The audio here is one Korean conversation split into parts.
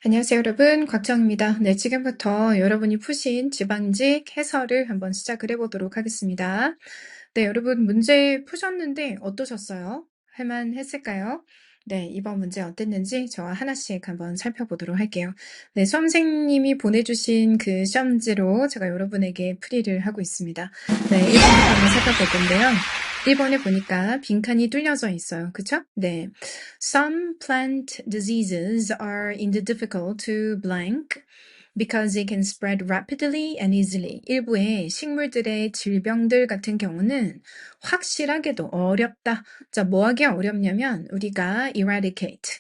안녕하세요, 여러분. 곽정입니다. 네, 지금부터 여러분이 푸신 지방직 해설을 한번 시작을 해보도록 하겠습니다. 네, 여러분 문제 푸셨는데 어떠셨어요? 할만했을까요? 네, 이번 문제 어땠는지 저와 하나씩 한번 살펴보도록 할게요. 네, 수험생님이 보내주신 그 시험지로 제가 여러분에게 풀이를 하고 있습니다. 네, 1번부터 한번 살펴볼 건데요. 1번에 보니까 빈칸이 뚫려져 있어요. 그쵸? 네. Some plant diseases are indeed difficult to blank because it can spread rapidly and easily. 일부의 식물들의 질병들 같은 경우는 확실하게도 어렵다. 자, 뭐 하기 어렵냐면 우리가 eradicate,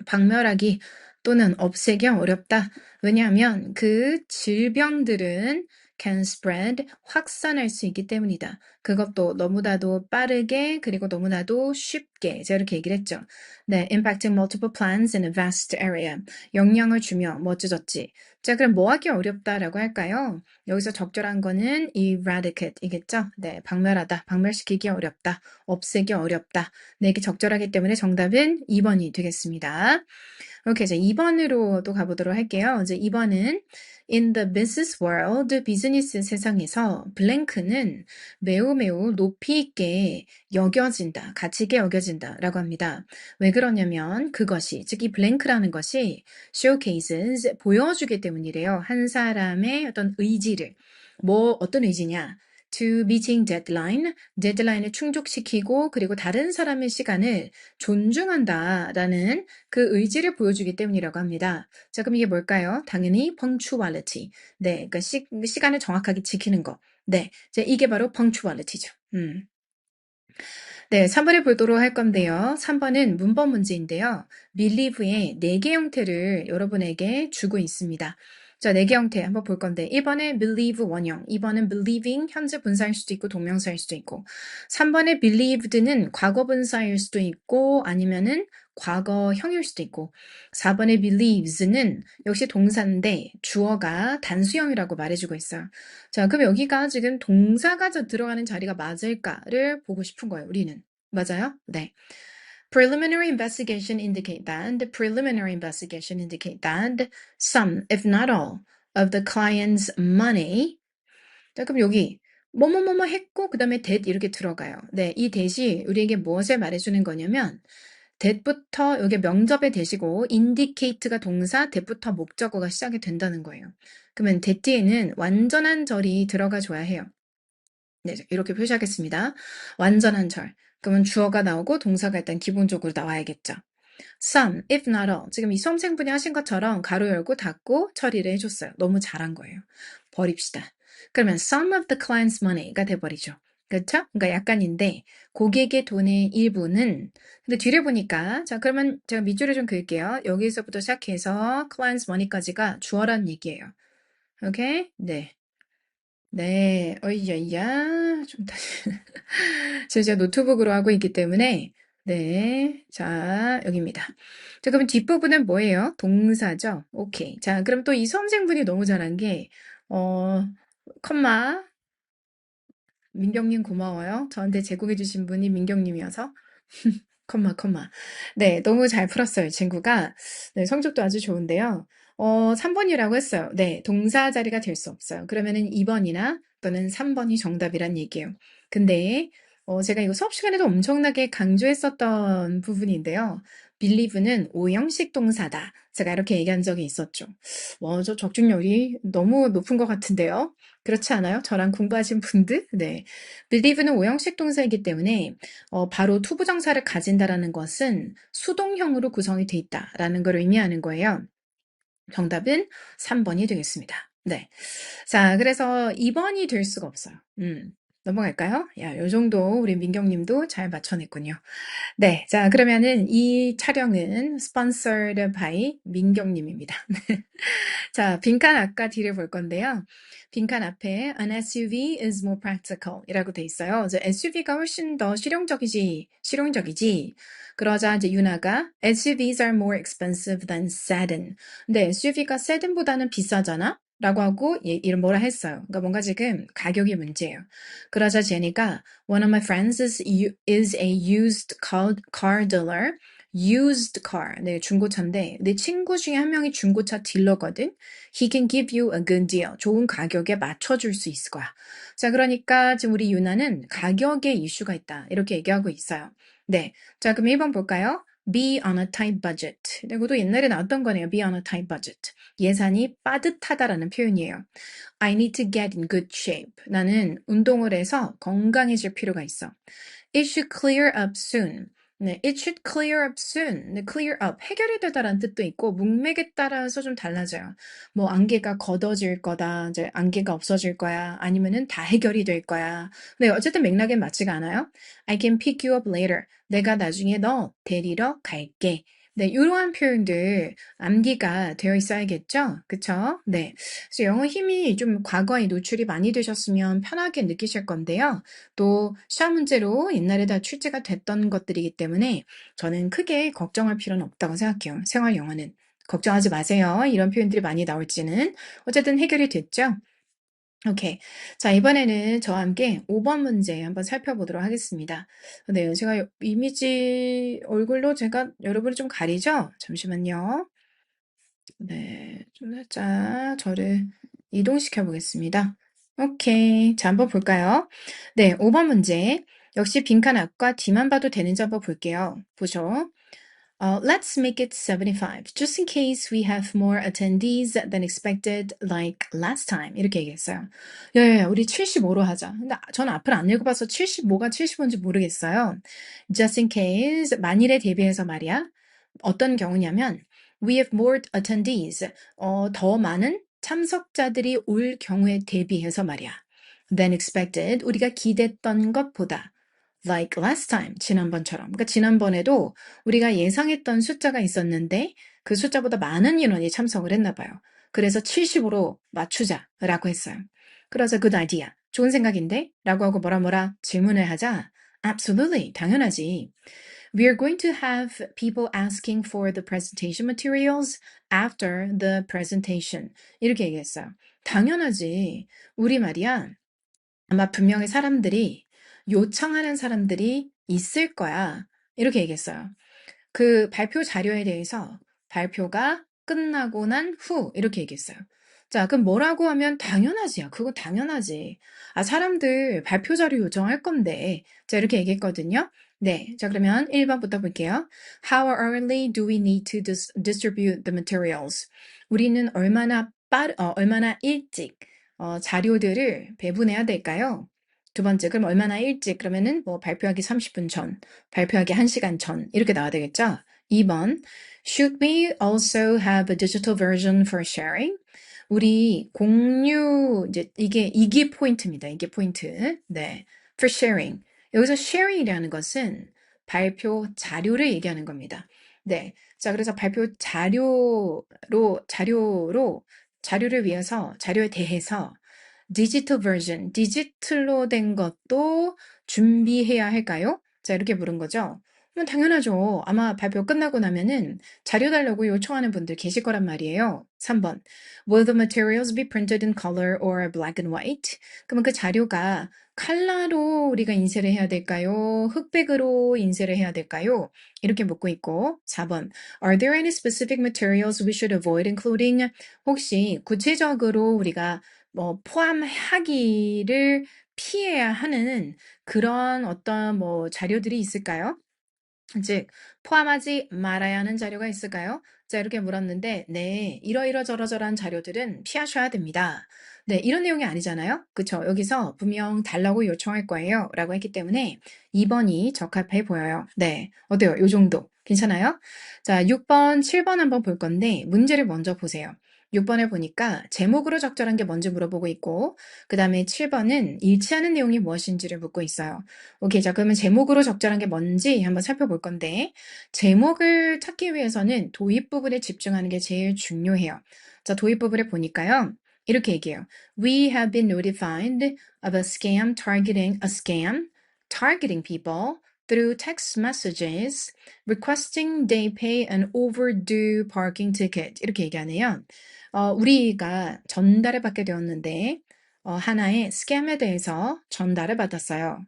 박멸하기 또는 없애기 어렵다. 왜냐하면 그 질병들은 can spread, 확산할 수 있기 때문이다. 그것도 너무나도 빠르게 그리고 너무나도 쉽게 제가 이렇게 얘기를 했죠. 네, impacting multiple plants in a vast area. 영향을 주며 멋져졌지. 자, 그럼 뭐 하기 어렵다라고 할까요? 여기서 적절한 거는 eradicate이겠죠? 네, 박멸하다, 박멸시키기 어렵다, 없애기 어렵다. 네, 이게 적절하기 때문에 정답은 2번이 되겠습니다. 오케이, 이제 2번으로 또 가보도록 할게요. 이제 2번은 In the business world, 비즈니스 세상에서 블랭크는 매우 매우 높이 있게 여겨진다, 가치 있게 여겨진다 라고 합니다. 왜 그러냐면 그것이, 즉 이 블랭크라는 것이 showcases, 보여주기 때문이래요. 한 사람의 어떤 의지를. 뭐 어떤 의지냐? To meeting deadline, 데드라인을 충족시키고 그리고 다른 사람의 시간을 존중한다라는 그 의지를 보여주기 때문이라고 합니다. 자, 그럼 이게 뭘까요? 당연히 punctuality. 네, 그러니까 시간을 정확하게 지키는 거. 네, 자, 이게 바로 punctuality죠. 네, 3번에 보도록 할 건데요. 3번은 문법 문제인데요. believe의 4개 형태를 여러분에게 주고 있습니다. 자, 4개 형태 한번 볼 건데 1번에 believe 원형, 2번은 believing 현재 분사일 수도 있고 동명사일 수도 있고 3번에 believed는 과거 분사일 수도 있고 아니면은 과거형일 수도 있고 4번에 believes는 역시 동사인데 주어가 단수형이라고 말해주고 있어요. 자, 그럼 여기가 지금 동사가 들어가는 자리가 맞을까를 보고 싶은 거예요, 우리는. 맞아요? 네. Preliminary investigation indicate that the preliminary investigation indicate that some, if not all, of the client's money. 자, 그럼 여기 뭐뭐뭐뭐 했고 그 다음에 that 이렇게 들어가요. 네, 이 that이 우리에게 무엇을 말해주는 거냐면 that부터 여기 명접의 that이고 indicate가 동사, that부터 목적어가 시작이 된다는 거예요. 그러면 that 뒤에는 완전한 절이 들어가 줘야 해요. 네, 이렇게 표시하겠습니다. 완전한 절. 그러면 주어가 나오고 동사가 일단 기본적으로 나와야겠죠. Some, if not all. 지금 이 수험생분이 하신 것처럼 가로 열고 닫고 처리를 해줬어요. 너무 잘한 거예요. 버립시다. 그러면 some of the client's money가 돼버리죠. 그렇죠? 그러니까 약간인데 고객의 돈의 일부는 근데 뒤를 보니까 자 그러면 제가 밑줄을 좀 그을게요. 여기서부터 시작해서 client's money까지가 주어란 얘기예요. 오케이? 네. 네, 어이야야, 좀 다시. 제가 노트북으로 하고 있기 때문에, 네, 자, 여기입니다. 자, 그럼 뒷부분은 뭐예요? 동사죠? 오케이. 자, 그럼 또 이 수험생분이 너무 잘한 게, 컴마, 민경님 고마워요. 저한테 제공해주신 분이 민경님이어서. 컴마. 네, 너무 잘 풀었어요, 친구가. 네, 성적도 아주 좋은데요. 3번이라고 했어요. 네, 동사 자리가 될 수 없어요. 그러면은 2번이나 또는 3번이 정답이란 얘기예요. 근데, 제가 이거 수업 시간에도 엄청나게 강조했었던 부분인데요. believe는 오형식 동사다. 제가 이렇게 얘기한 적이 있었죠. 저 적중률이 너무 높은 것 같은데요. 그렇지 않아요? 저랑 공부하신 분들? 네. believe는 오형식 동사이기 때문에 바로 투부정사를 가진다라는 것은 수동형으로 구성이 돼 있다라는 걸 의미하는 거예요. 정답은 3번이 되겠습니다. 네. 자, 그래서 2번이 될 수가 없어요. 넘어갈까요? 야, 요 정도 우리 민경님도 잘 맞춰냈군요. 네. 자, 그러면은 이 촬영은 sponsored by 민경님입니다. 자, 빈칸 아까 뒤를 볼 건데요. 빈칸 앞에 an SUV is more practical 이라고 돼 있어요. 이제 SUV가 훨씬 더 실용적이지. 그러자 이제 유나가 SUVs are more expensive than sedan. 근데 SUV가 sedan보다는 비싸잖아? 라고 하고 이런 뭐라 했어요. 그러니까 뭔가 지금 가격이 문제예요. 그러자 제니가 one of my friends is a used car dealer. used car. 네, 중고차인데 내 친구 중에 한 명이 중고차 딜러거든. He can give you a good deal. 좋은 가격에 맞춰줄 수 있을 거야. 자, 그러니까 지금 우리 유나는 가격에 이슈가 있다. 이렇게 얘기하고 있어요. 네, 자, 그럼 1번 볼까요? Be on a tight budget. 네, 이것도 옛날에 나왔던 거네요. Be on a tight budget. 예산이 빠듯하다라는 표현이에요. I need to get in good shape. 나는 운동을 해서 건강해질 필요가 있어. It should clear up soon. 네, it should clear up soon. 네, clear up. 해결이 되다라는 뜻도 있고, 문맥에 따라서 좀 달라져요. 뭐, 안개가 걷어질 거다. 이제 안개가 없어질 거야. 아니면은 다 해결이 될 거야. 네, 어쨌든 맥락엔 맞지가 않아요. I can pick you up later. 내가 나중에 너 데리러 갈게. 네, 이러한 표현들 암기가 되어 있어야겠죠? 그쵸? 네. 그래서 영어 힘이 좀 과거에 노출이 많이 되셨으면 편하게 느끼실 건데요. 또 시험 문제로 옛날에 다 출제가 됐던 것들이기 때문에 저는 크게 걱정할 필요는 없다고 생각해요. 생활 영어는. 걱정하지 마세요. 이런 표현들이 많이 나올지는. 어쨌든 해결이 됐죠? 오케이. 자, 이번에는 저와 함께 5번 문제 한번 살펴보도록 하겠습니다. 네, 제가 이미지 얼굴로 제가 여러분을 좀 가리죠? 잠시만요. 네, 좀 살짝 저를 이동시켜 보겠습니다. 오케이. 자, 한번 볼까요? 네, 5번 문제. 역시 빈칸 앞과 뒤만 봐도 되는지 한번 볼게요. 보죠. Let's make it 75, just in case we have more attendees than expected, like last time. 이렇게 얘기했어요. 야, 우리 75로 하자. 근데 저는 앞을 안 읽어봐서 75가 75인지 모르겠어요. Just in case, 만일에 대비해서 말이야. 어떤 경우냐면, we have more attendees. 더 많은 참석자들이 올 경우에 대비해서 말이야. Than expected, 우리가 기대했던 것보다. Like last time, 지난번처럼. 그러니까 지난번에도 우리가 예상했던 숫자가 있었는데 그 숫자보다 많은 인원이 참석을 했나 봐요. 그래서 70으로 맞추자라고 했어요. 그래서 good idea. 좋은 생각인데? 라고 하고 뭐라 질문을 하자. Absolutely. 당연하지. We are going to have people asking for the presentation materials after the presentation. 이렇게 얘기했어요. 당연하지. 우리 말이야. 아마 분명히 요청하는 사람들이 있을 거야. 이렇게 얘기했어요. 그 발표 자료에 대해서 발표가 끝나고 난 후 이렇게 얘기했어요. 자, 그럼 뭐라고 하면 당연하지야. 그거 당연하지. 아, 사람들 발표 자료 요청할 건데. 자, 이렇게 얘기했거든요. 네. 자, 그러면 1번부터 볼게요. How early do we need to distribute the materials? 우리는 얼마나 일찍 자료들을 배분해야 될까요? 두 번째, 그럼 얼마나 일찍? 그러면은 뭐 발표하기 30분 전, 발표하기 1시간 전 이렇게 나와야 되겠죠? 2번, should we also have a digital version for sharing? 우리 공유, 이게 포인트입니다. 이게 포인트. 네. for sharing. 여기서 sharing이라는 것은 발표 자료를 얘기하는 겁니다. 네. 자, 그래서 발표 자료를 위해서, 자료에 대해서 디지털 버전, 디지털로 된 것도 준비해야 할까요? 자, 이렇게 물은 거죠. 당연하죠. 아마 발표 끝나고 나면은 자료 달라고 요청하는 분들 계실 거란 말이에요. 3번. Will the materials be printed in color or black and white? 그러면 그 자료가 컬러로 우리가 인쇄를 해야 될까요? 흑백으로 인쇄를 해야 될까요? 이렇게 묻고 있고 4번. Are there any specific materials we should avoid including? 혹시 구체적으로 우리가 포함하기를 피해야 하는 그런 어떤 자료들이 있을까요? 즉, 포함하지 말아야 하는 자료가 있을까요? 자, 이렇게 물었는데, 네, 이러저러저러한 자료들은 피하셔야 됩니다. 네, 이런 내용이 아니잖아요? 그쵸? 여기서 분명 달라고 요청할 거예요. 라고 했기 때문에 2번이 적합해 보여요. 네, 어때요? 요 정도. 괜찮아요? 자, 6번, 7번 한번 볼 건데, 문제를 먼저 보세요. 6번을 보니까 제목으로 적절한 게 뭔지 물어보고 있고, 그 다음에 7번은 일치하는 내용이 무엇인지를 묻고 있어요. 오케이, 자, 그러면 제목으로 적절한 게 뭔지 한번 살펴볼 건데, 제목을 찾기 위해서는 도입 부분에 집중하는 게 제일 중요해요. 자, 도입 부분을 보니까요. 이렇게 얘기해요. We have been notified of a scam targeting people through text messages requesting they pay an overdue parking ticket. 이렇게 얘기하네요. 우리가 전달을 받게 되었는데, 하나의 스캠에 대해서 전달을 받았어요.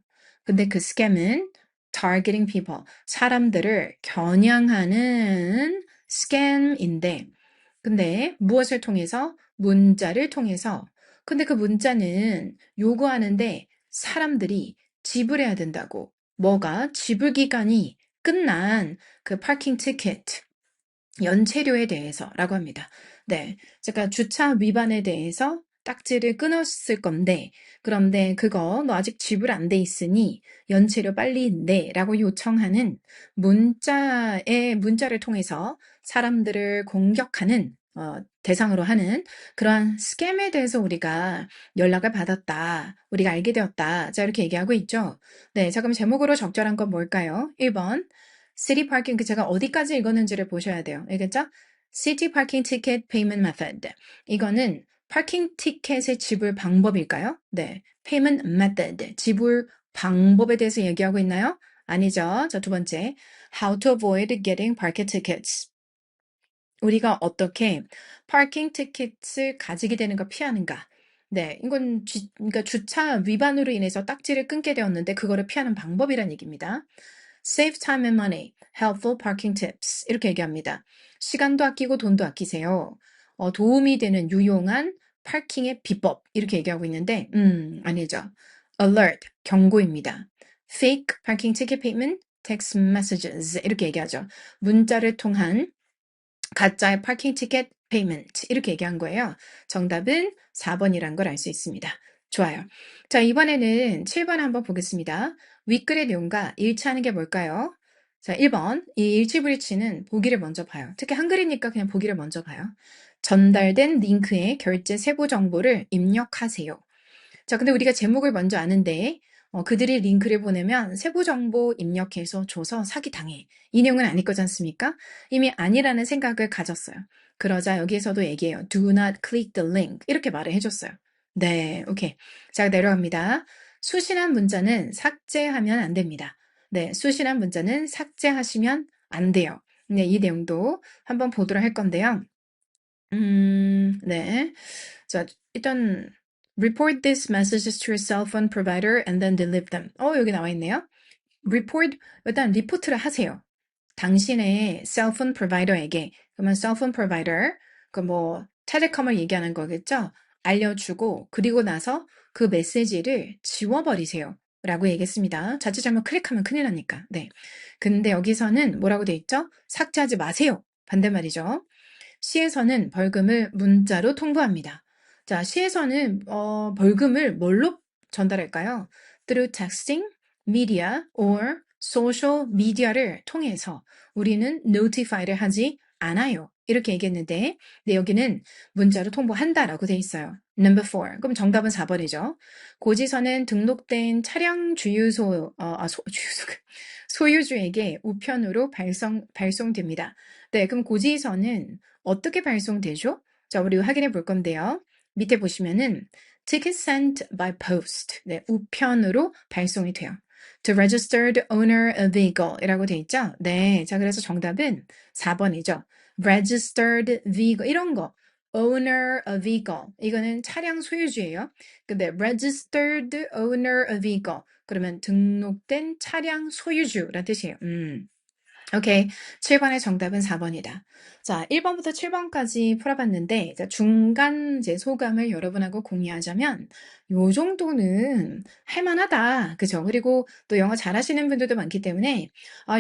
근데 그 스캠은 targeting people. 사람들을 겨냥하는 scam인데, 근데 무엇을 통해서? 문자를 통해서. 근데 그 문자는 요구하는데 사람들이 지불해야 된다고. 뭐가? 지불 기간이 끝난 그 파킹 티켓, 연체료에 대해서라고 합니다. 네. 제가 주차 위반에 대해서 딱지를 끊었을 건데, 그런데 그거 너 아직 지불 안 돼 있으니 연체료 빨리 내라고 요청하는 문자를 통해서 사람들을 공격하는 대상으로 하는 그러한 스캠에 대해서 우리가 연락을 받았다. 우리가 알게 되었다. 자, 이렇게 얘기하고 있죠. 네. 자, 그럼 제목으로 적절한 건 뭘까요? 1번. 시티 파킹, 그 제가 어디까지 읽었는지를 보셔야 돼요. 알겠죠? City Parking Ticket Payment Method. 이거는 파킹 티켓의 지불 방법일까요? 네. Payment Method. 지불 방법에 대해서 얘기하고 있나요? 아니죠. 자, 두 번째. How to avoid getting parking tickets. 우리가 어떻게 파킹 티켓을 가지게 되는 걸 피하는가? 네, 이건 그러니까 주차 위반으로 인해서 딱지를 끊게 되었는데 그거를 피하는 방법이란 얘기입니다. Save time and money, helpful parking tips. 이렇게 얘기합니다. 시간도 아끼고 돈도 아끼세요. 도움이 되는 유용한 파킹의 비법. 이렇게 얘기하고 있는데, 아니죠. Alert, 경고입니다. Fake parking ticket payment, text messages. 이렇게 얘기하죠. 문자를 통한 가짜의 파킹 티켓 페이먼트 이렇게 얘기한 거예요. 정답은 4번이란 걸 알 수 있습니다. 좋아요. 자, 이번에는 7번 한번 보겠습니다. 윗글의 내용과 일치하는 게 뭘까요? 자, 1번. 이 일치불일치는 보기를 먼저 봐요. 특히 한글이니까 그냥 보기를 먼저 봐요. 전달된 링크에 결제 세부 정보를 입력하세요. 자, 근데 우리가 제목을 먼저 아는데 그들이 링크를 보내면 세부 정보 입력해서 줘서 사기당해. 이 내용은 아닐 거지 않습니까? 이미 아니라는 생각을 가졌어요. 그러자 여기에서도 얘기해요. Do not click the link. 이렇게 말을 해줬어요. 네, 오케이. 자, 내려갑니다. 수신한 문자는 삭제하면 안 됩니다. 네, 수신한 문자는 삭제하시면 안 돼요. 네, 이 내용도 한번 보도록 할 건데요. 네. 자, 일단 report these messages to your cell phone provider and then delete them. 여기 나와 있네요. report, 일단 리포트를 하세요. 당신의 셀폰 프로바이더에게. 그러면 셀폰 프로바이더, 그 뭐 텔레콤을 얘기하는 거겠죠? 알려주고 그리고 나서 그 메시지를 지워버리세요. 라고 얘기했습니다. 자칫 잘못 클릭하면 큰일 나니까. 네. 근데 여기서는 뭐라고 돼 있죠? 삭제하지 마세요. 반대말이죠. 시에서는 벌금을 문자로 통보합니다. 자, 시에서는 벌금을 뭘로 전달할까요? Through texting, media, or social media를 통해서 우리는 notify를 하지 않아요. 이렇게 얘기했는데, 네, 여기는 문자로 통보한다라고 돼 있어요. Number 4. 그럼 정답은 4번이죠. 고지서는 등록된 차량 주유소, 소유주에게 우편으로 발송됩니다. 네, 그럼 고지서는 어떻게 발송되죠? 자, 우리 확인해 볼 건데요. 밑에 보시면은 ticket sent by post. 네, 우편으로 발송이 돼요. To registered owner of vehicle 이라고 돼 있죠? 네, 자, 그래서 정답은 4번이죠. registered vehicle 이런 거. owner of vehicle 이거는 차량 소유주예요. 근데 registered owner of vehicle 그러면 등록된 차량 소유주란 뜻이에요. 오케이. 7번의 정답은 4번이다. 자, 1번부터 7번까지 풀어봤는데, 자, 중간 이제 소감을 여러분하고 공유하자면, 요 정도는 할만하다. 그죠? 그리고 또 영어 잘하시는 분들도 많기 때문에,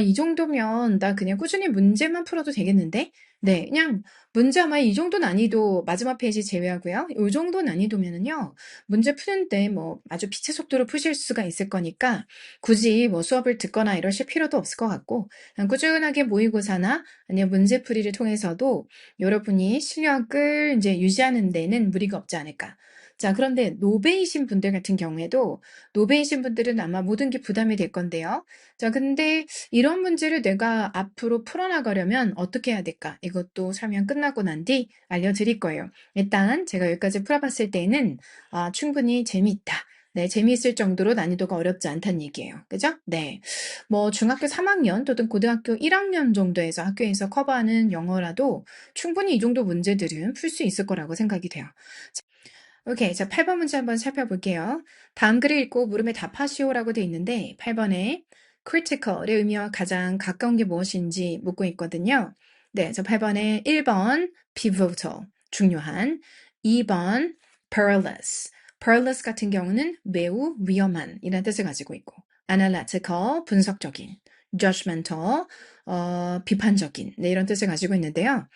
이 정도면 나 그냥 꾸준히 문제만 풀어도 되겠는데? 네, 그냥 문제 아마 이 정도 난이도 마지막 페이지 제외하고요. 요 정도 난이도면은요, 문제 푸는데 뭐 아주 빛의 속도로 푸실 수가 있을 거니까, 굳이 뭐 수업을 듣거나 이러실 필요도 없을 것 같고, 꾸준하게 모의고사나 아니면 문제풀이를 통해서도 여러분이 실력을 이제 유지하는 데는 무리가 없지 않을까. 자, 그런데 노베이신 분들 같은 경우에도 노베이신 분들은 아마 모든 게 부담이 될 건데요. 자, 근데 이런 문제를 내가 앞으로 풀어나가려면 어떻게 해야 될까? 이것도 설명 끝나고 난 뒤 알려드릴 거예요. 일단 제가 여기까지 풀어봤을 때는 충분히 재미있다. 네, 재미있을 정도로 난이도가 어렵지 않다는 얘기예요. 그죠? 네. 뭐 중학교 3학년 또는 고등학교 1학년 정도에서 학교에서 커버하는 영어라도 충분히 이 정도 문제들은 풀 수 있을 거라고 생각이 돼요. 오케이. 자, 8번 문제 한번 살펴볼게요. 다음 글을 읽고 물음에 답하시오라고 돼 있는데 8번에 critical의 의미와 가장 가까운 게 무엇인지 묻고 있거든요. 네, 그래서 8번에 1번 pivotal, 중요한, 2번 perilous. perilous 같은 경우는 매우 위험한 이라는 뜻을 가지고 있고, analytical, 분석적인, judgmental, 비판적인, 네, 이런 뜻을 가지고 있는데요.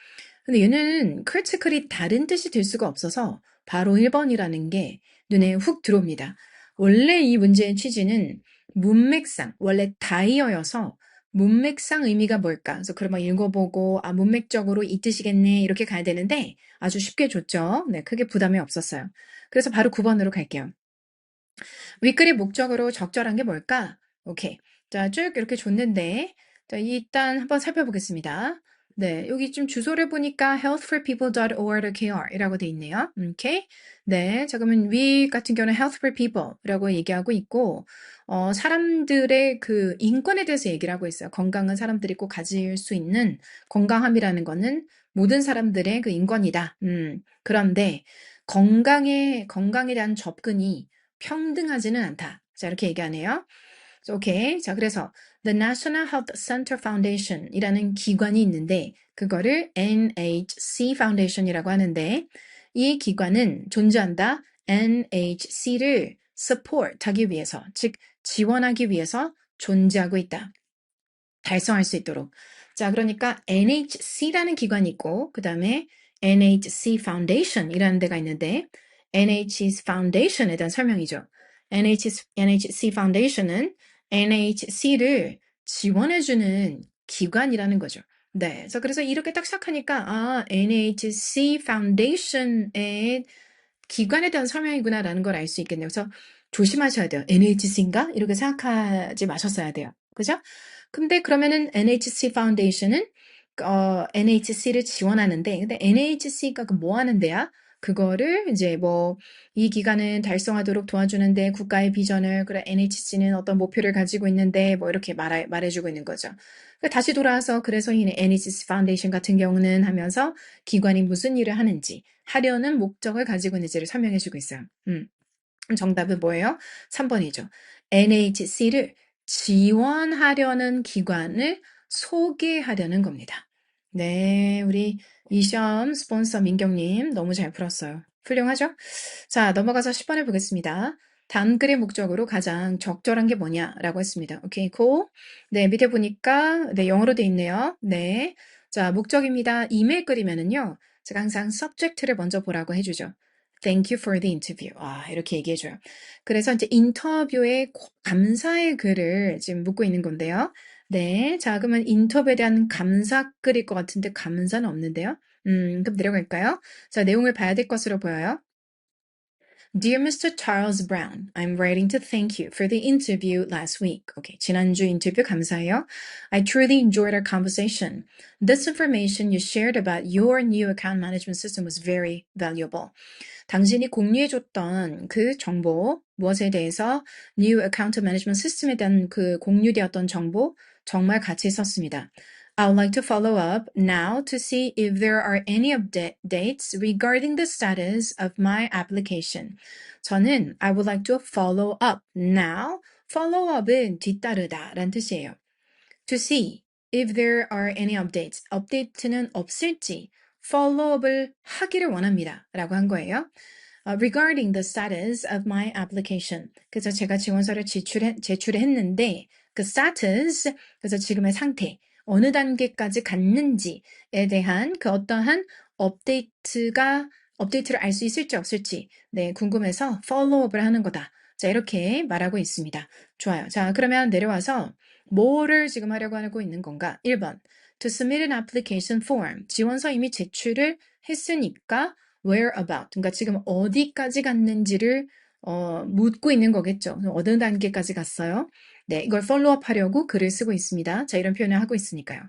근데 얘는 critical이 다른 뜻이 될 수가 없어서 바로 1번이라는 게 눈에 훅 들어옵니다. 원래 이 문제의 취지는 문맥상, 원래 다이어여서 문맥상 의미가 뭘까? 그래서 그걸 막 읽어보고, 아, 문맥적으로 이 뜻이겠네. 이렇게 가야 되는데 아주 쉽게 줬죠. 네, 크게 부담이 없었어요. 그래서 바로 9번으로 갈게요. 윗글의 목적으로 적절한 게 뭘까? 오케이. 자, 쭉 이렇게 줬는데, 자, 일단 한번 살펴보겠습니다. 네, 여기 좀 주소를 보니까 healthforpeople.org.kr 이라고 돼 있네요. 오케이. 네, 자, 그러면 위 같은 경우는 health for people라고 얘기하고 있고, 사람들의 그 인권에 대해서 얘기를 하고 있어요. 건강은 사람들이 꼭 가질 수 있는 건강함이라는 거는 모든 사람들의 그 인권이다. 그런데 건강에 대한 접근이 평등하지는 않다. 자, 이렇게 얘기하네요. 오케이. 자, 그래서 The National Health Center Foundation 이라는 기관이 있는데 그거를 NHC Foundation이라고 하는데 이 기관은 존재한다. NHC를 support 하기 위해서, 즉 지원하기 위해서 존재하고 있다. 달성할 수 있도록. 자, 그러니까 NHC라는 기관이 있고 그 다음에 NHC Foundation이라는 데가 있는데 NHC Foundation에 대한 설명이죠. NHC Foundation은 NHC를 지원해주는 기관이라는 거죠. 네, 그래서 이렇게 딱 시작하니까 아, NHC Foundation의 기관에 대한 설명이구나라는 걸 알 수 있겠네요. 그래서 조심하셔야 돼요. NHC인가? 이렇게 생각하지 마셨어야 돼요. 그죠? 근데 그러면은 NHC 파운데이션은 NHC를 지원하는데, 근데 NHC가 뭐 하는 데야? 그거를 이제 뭐 이 기관은 달성하도록 도와주는데 국가의 비전을, 그래 NHC는 어떤 목표를 가지고 있는데 뭐 이렇게 말해주고 있는 거죠. 다시 돌아와서 그래서 이 NHC 파운데이션 같은 경우는 하면서 기관이 무슨 일을 하려는 목적을 가지고 있는지를 설명해주고 있어요. 정답은 뭐예요? 3번이죠. NHC를 지원하려는 기관을 소개하려는 겁니다. 네, 우리 이 시험 스폰서 민경님 너무 잘 풀었어요. 훌륭하죠? 자, 넘어가서 10번을 보겠습니다. 단글의 목적으로 가장 적절한 게 뭐냐라고 했습니다. 오케이, 고. 네, 밑에 보니까 네, 영어로 돼 있네요. 네. 자, 목적입니다. 이메일 끓이면은요. 제가 항상 subject를 먼저 보라고 해주죠. Thank you for the interview. 아, 이렇게 얘기해줘요. 그래서 이제 인터뷰에 감사의 글을 지금 묻고 있는 건데요. 네. 자, 그러면 인터뷰에 대한 감사글일 것 같은데 감사는 없는데요. 그럼 내려갈까요? 자, 내용을 봐야 될 것으로 보여요. Dear Mr. Charles Brown, I'm writing to thank you for the interview last week. Okay, 지난주 인터뷰 감사해요. I truly enjoyed our conversation. This information you shared about your new account management system was very valuable. 당신이 공유해줬던 그 정보, 무엇에 대해서 New Account Management System에 대한 그 공유되었던 정보 정말 가치 있었습니다. I would like to follow up now to see if there are any updates regarding the status of my application. 저는 I would like to follow up now. Follow up은 뒤따르다 라는 뜻이에요. To see if there are any updates. 업데이트는 없을지 follow up을 하기를 원합니다. 라고 한 거예요. Regarding the status of my application. 그래서 제가 지원서를 제출했는데 그 status, 그래서 지금의 상태, 어느 단계까지 갔는지에 대한 그 어떠한 업데이트를 알 수 있을지 없을지 네, 궁금해서 follow-up을 하는 거다. 자, 이렇게 말하고 있습니다. 좋아요. 자, 그러면 내려와서 뭐를 지금 하려고 하고 있는 건가? 1번. To submit an application form. 지원서 이미 제출을 했으니까 where about. 그러니까 지금 어디까지 갔는지를 묻고 있는 거겠죠. 어느 단계까지 갔어요? 네, 이걸 follow-up 하려고 글을 쓰고 있습니다. 자, 이런 표현을 하고 있으니까요.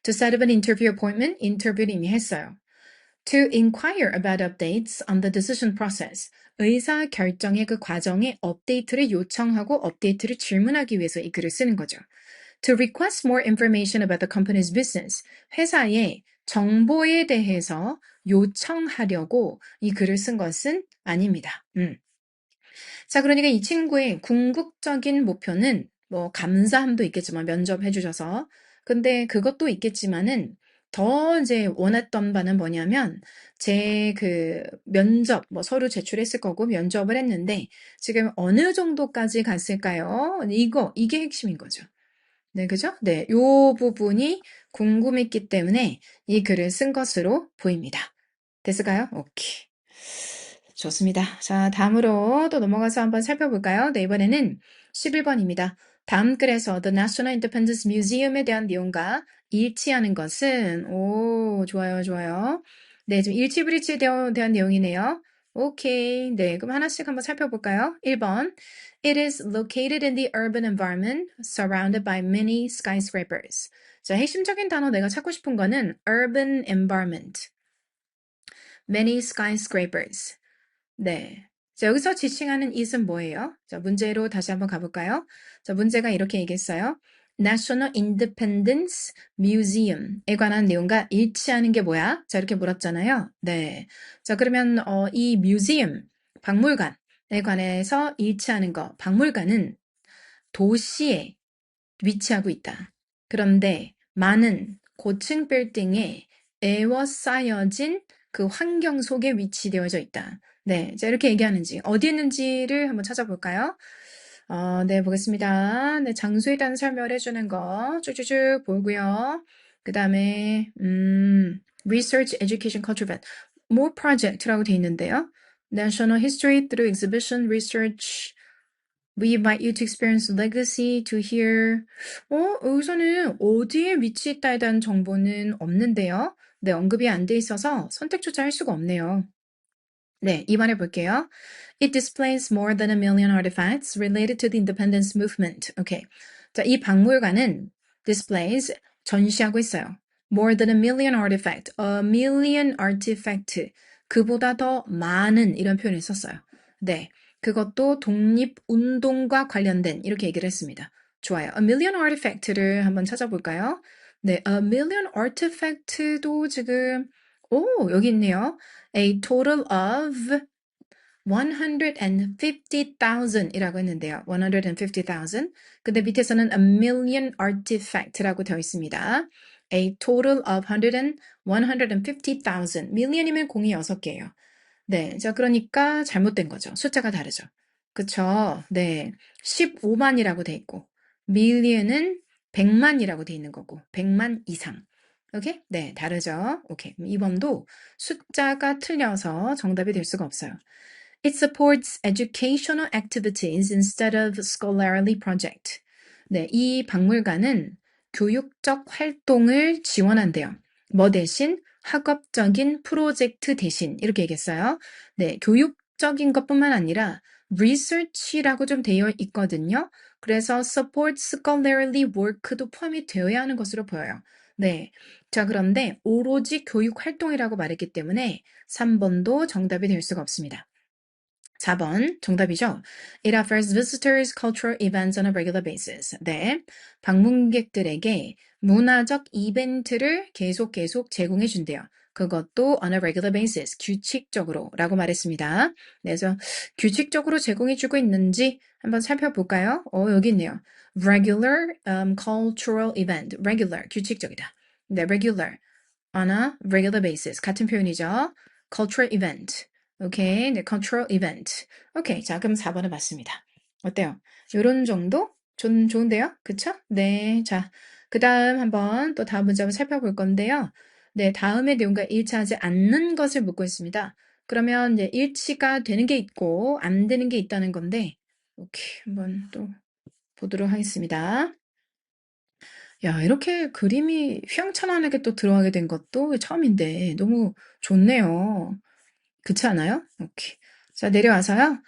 To set up an interview appointment, 인터뷰를 이미 했어요. To inquire about updates on the decision process. 의사 결정의 그 과정에 업데이트를 요청하고 업데이트를 질문하기 위해서 이 글을 쓰는 거죠. To request more information about the company's business. 회사의 정보에 대해서 요청하려고 이 글을 쓴 것은 아닙니다. 자, 그러니까 이 친구의 궁극적인 목표는 뭐 감사함도 있겠지만 면접해 주셔서. 근데 그것도 있겠지만은 더 이제 원했던 바는 뭐냐면 제 그 면접 뭐 서류 제출했을 거고 면접을 했는데 지금 어느 정도까지 갔을까요? 이게 핵심인 거죠. 네, 그죠? 네, 요 부분이 궁금했기 때문에 이 글을 쓴 것으로 보입니다. 됐을까요? 오케이. 좋습니다. 자, 다음으로 또 넘어가서 한번 살펴볼까요? 네, 이번에는 11번입니다. 다음 글에서 The National Independence Museum에 대한 내용과 일치하는 것은, 좋아요, 좋아요. 네, 지금 일치불일치에 대한 내용이네요. 오케이. 네, 그럼 하나씩 한번 살펴볼까요? 1번. It is located in the urban environment, surrounded by many skyscrapers. 자, 핵심적인 단어 내가 찾고 싶은 거는 urban environment, many skyscrapers. 네. 자, 여기서 지칭하는 it은 뭐예요? 자, 문제로 다시 한번 가볼까요? 자, 문제가 이렇게 얘기했어요. National Independence Museum에 관한 내용과 일치하는 게 뭐야? 자, 이렇게 물었잖아요. 네. 자, 그러면 이 museum, 박물관에 관해서 일치하는 거. 박물관은 도시에 위치하고 있다. 그런데 많은 고층 빌딩에 에워싸여진 그 환경 속에 위치되어져 있다. 네, 자, 이렇게 얘기하는지, 어디 있는지를 한번 찾아볼까요? 네, 보겠습니다. 네, 장소에 대한 설명을 해주는 거 쭉쭉쭉 보고요. 그 다음에, Research, Education, Culture Event. More Project라고 돼 있는데요. National History through Exhibition, Research, We invite you to experience legacy to hear. 여기서는 어디에 위치했다에 대한 정보는 없는데요. 네, 언급이 안 돼 있어서 선택조차 할 수가 없네요. 네, 이번에 볼게요. It displays more than 1,000,000 artifacts related to the independence movement. 오케이. 자, 이 박물관은 displays 전시하고 있어요. More than 1,000,000 artifact, 1,000,000 artifact. 그보다 더 많은 이런 표현을 썼어요. 네, 그것도 독립운동과 관련된 이렇게 얘기를 했습니다. 좋아요. 1,000,000 artifact를 한번 찾아볼까요? 네, 1,000,000 artifact도 지금 여기 있네요. A total of 150,000 이라고 했는데요. 150,000. 근데 밑에서는 a million artifact라고 되어 있습니다. A total of 150,000. million이면 공이 6개예요. 네, 자, 그러니까 잘못된 거죠. 숫자가 다르죠. 그쵸? 네, 15만이라고 돼 있고 million은 100만이라고 돼 있는 거고 100만 이상. 오케이? 네, 다르죠? 오케이. 2번도 숫자가 틀려서 정답이 될 수가 없어요. It supports educational activities instead of scholarly project. 네, 이 박물관은 교육적 활동을 지원한대요. 뭐 대신? 학업적인 프로젝트 대신 이렇게 얘기했어요. 네, 교육적인 것뿐만 아니라 research라고 좀 되어 있거든요. 그래서 support scholarly work도 포함이 되어야 하는 것으로 보여요. 네, 자, 그런데 오로지 교육 활동이라고 말했기 때문에 3번도 정답이 될 수가 없습니다. 4번 정답이죠. It offers visitors cultural events on a regular basis. 네, 방문객들에게 문화적 이벤트를 계속 제공해 준대요. 그것도 on a regular basis, 규칙적으로 라고 말했습니다. 그래서 규칙적으로 제공해 주고 있는지 한번 살펴볼까요? 여기 있네요. Regular cultural event. Regular, 규칙적이다. 네, regular, on a regular basis. 같은 표현이죠. Cultural event. 오케이, 네, cultural event. 오케이, 자, 그럼 4번은 맞습니다. 어때요? 요런 정도? 좋은데요? 그쵸? 네, 자, 그 다음 한번 또 다음 문제 한번 살펴볼 건데요. 네, 다음의 내용과 일치하지 않는 것을 묻고 있습니다. 그러면 이제 일치가 되는 게 있고 안 되는 게 있다는 건데, 오케이, 한번 또 보도록 하겠습니다. 야, 이렇게 그림이 휘황찬란하게 또 들어가게 된 것도 처음인데 너무 좋네요. 그렇지 않아요? 오케이. 자, 내려와서요.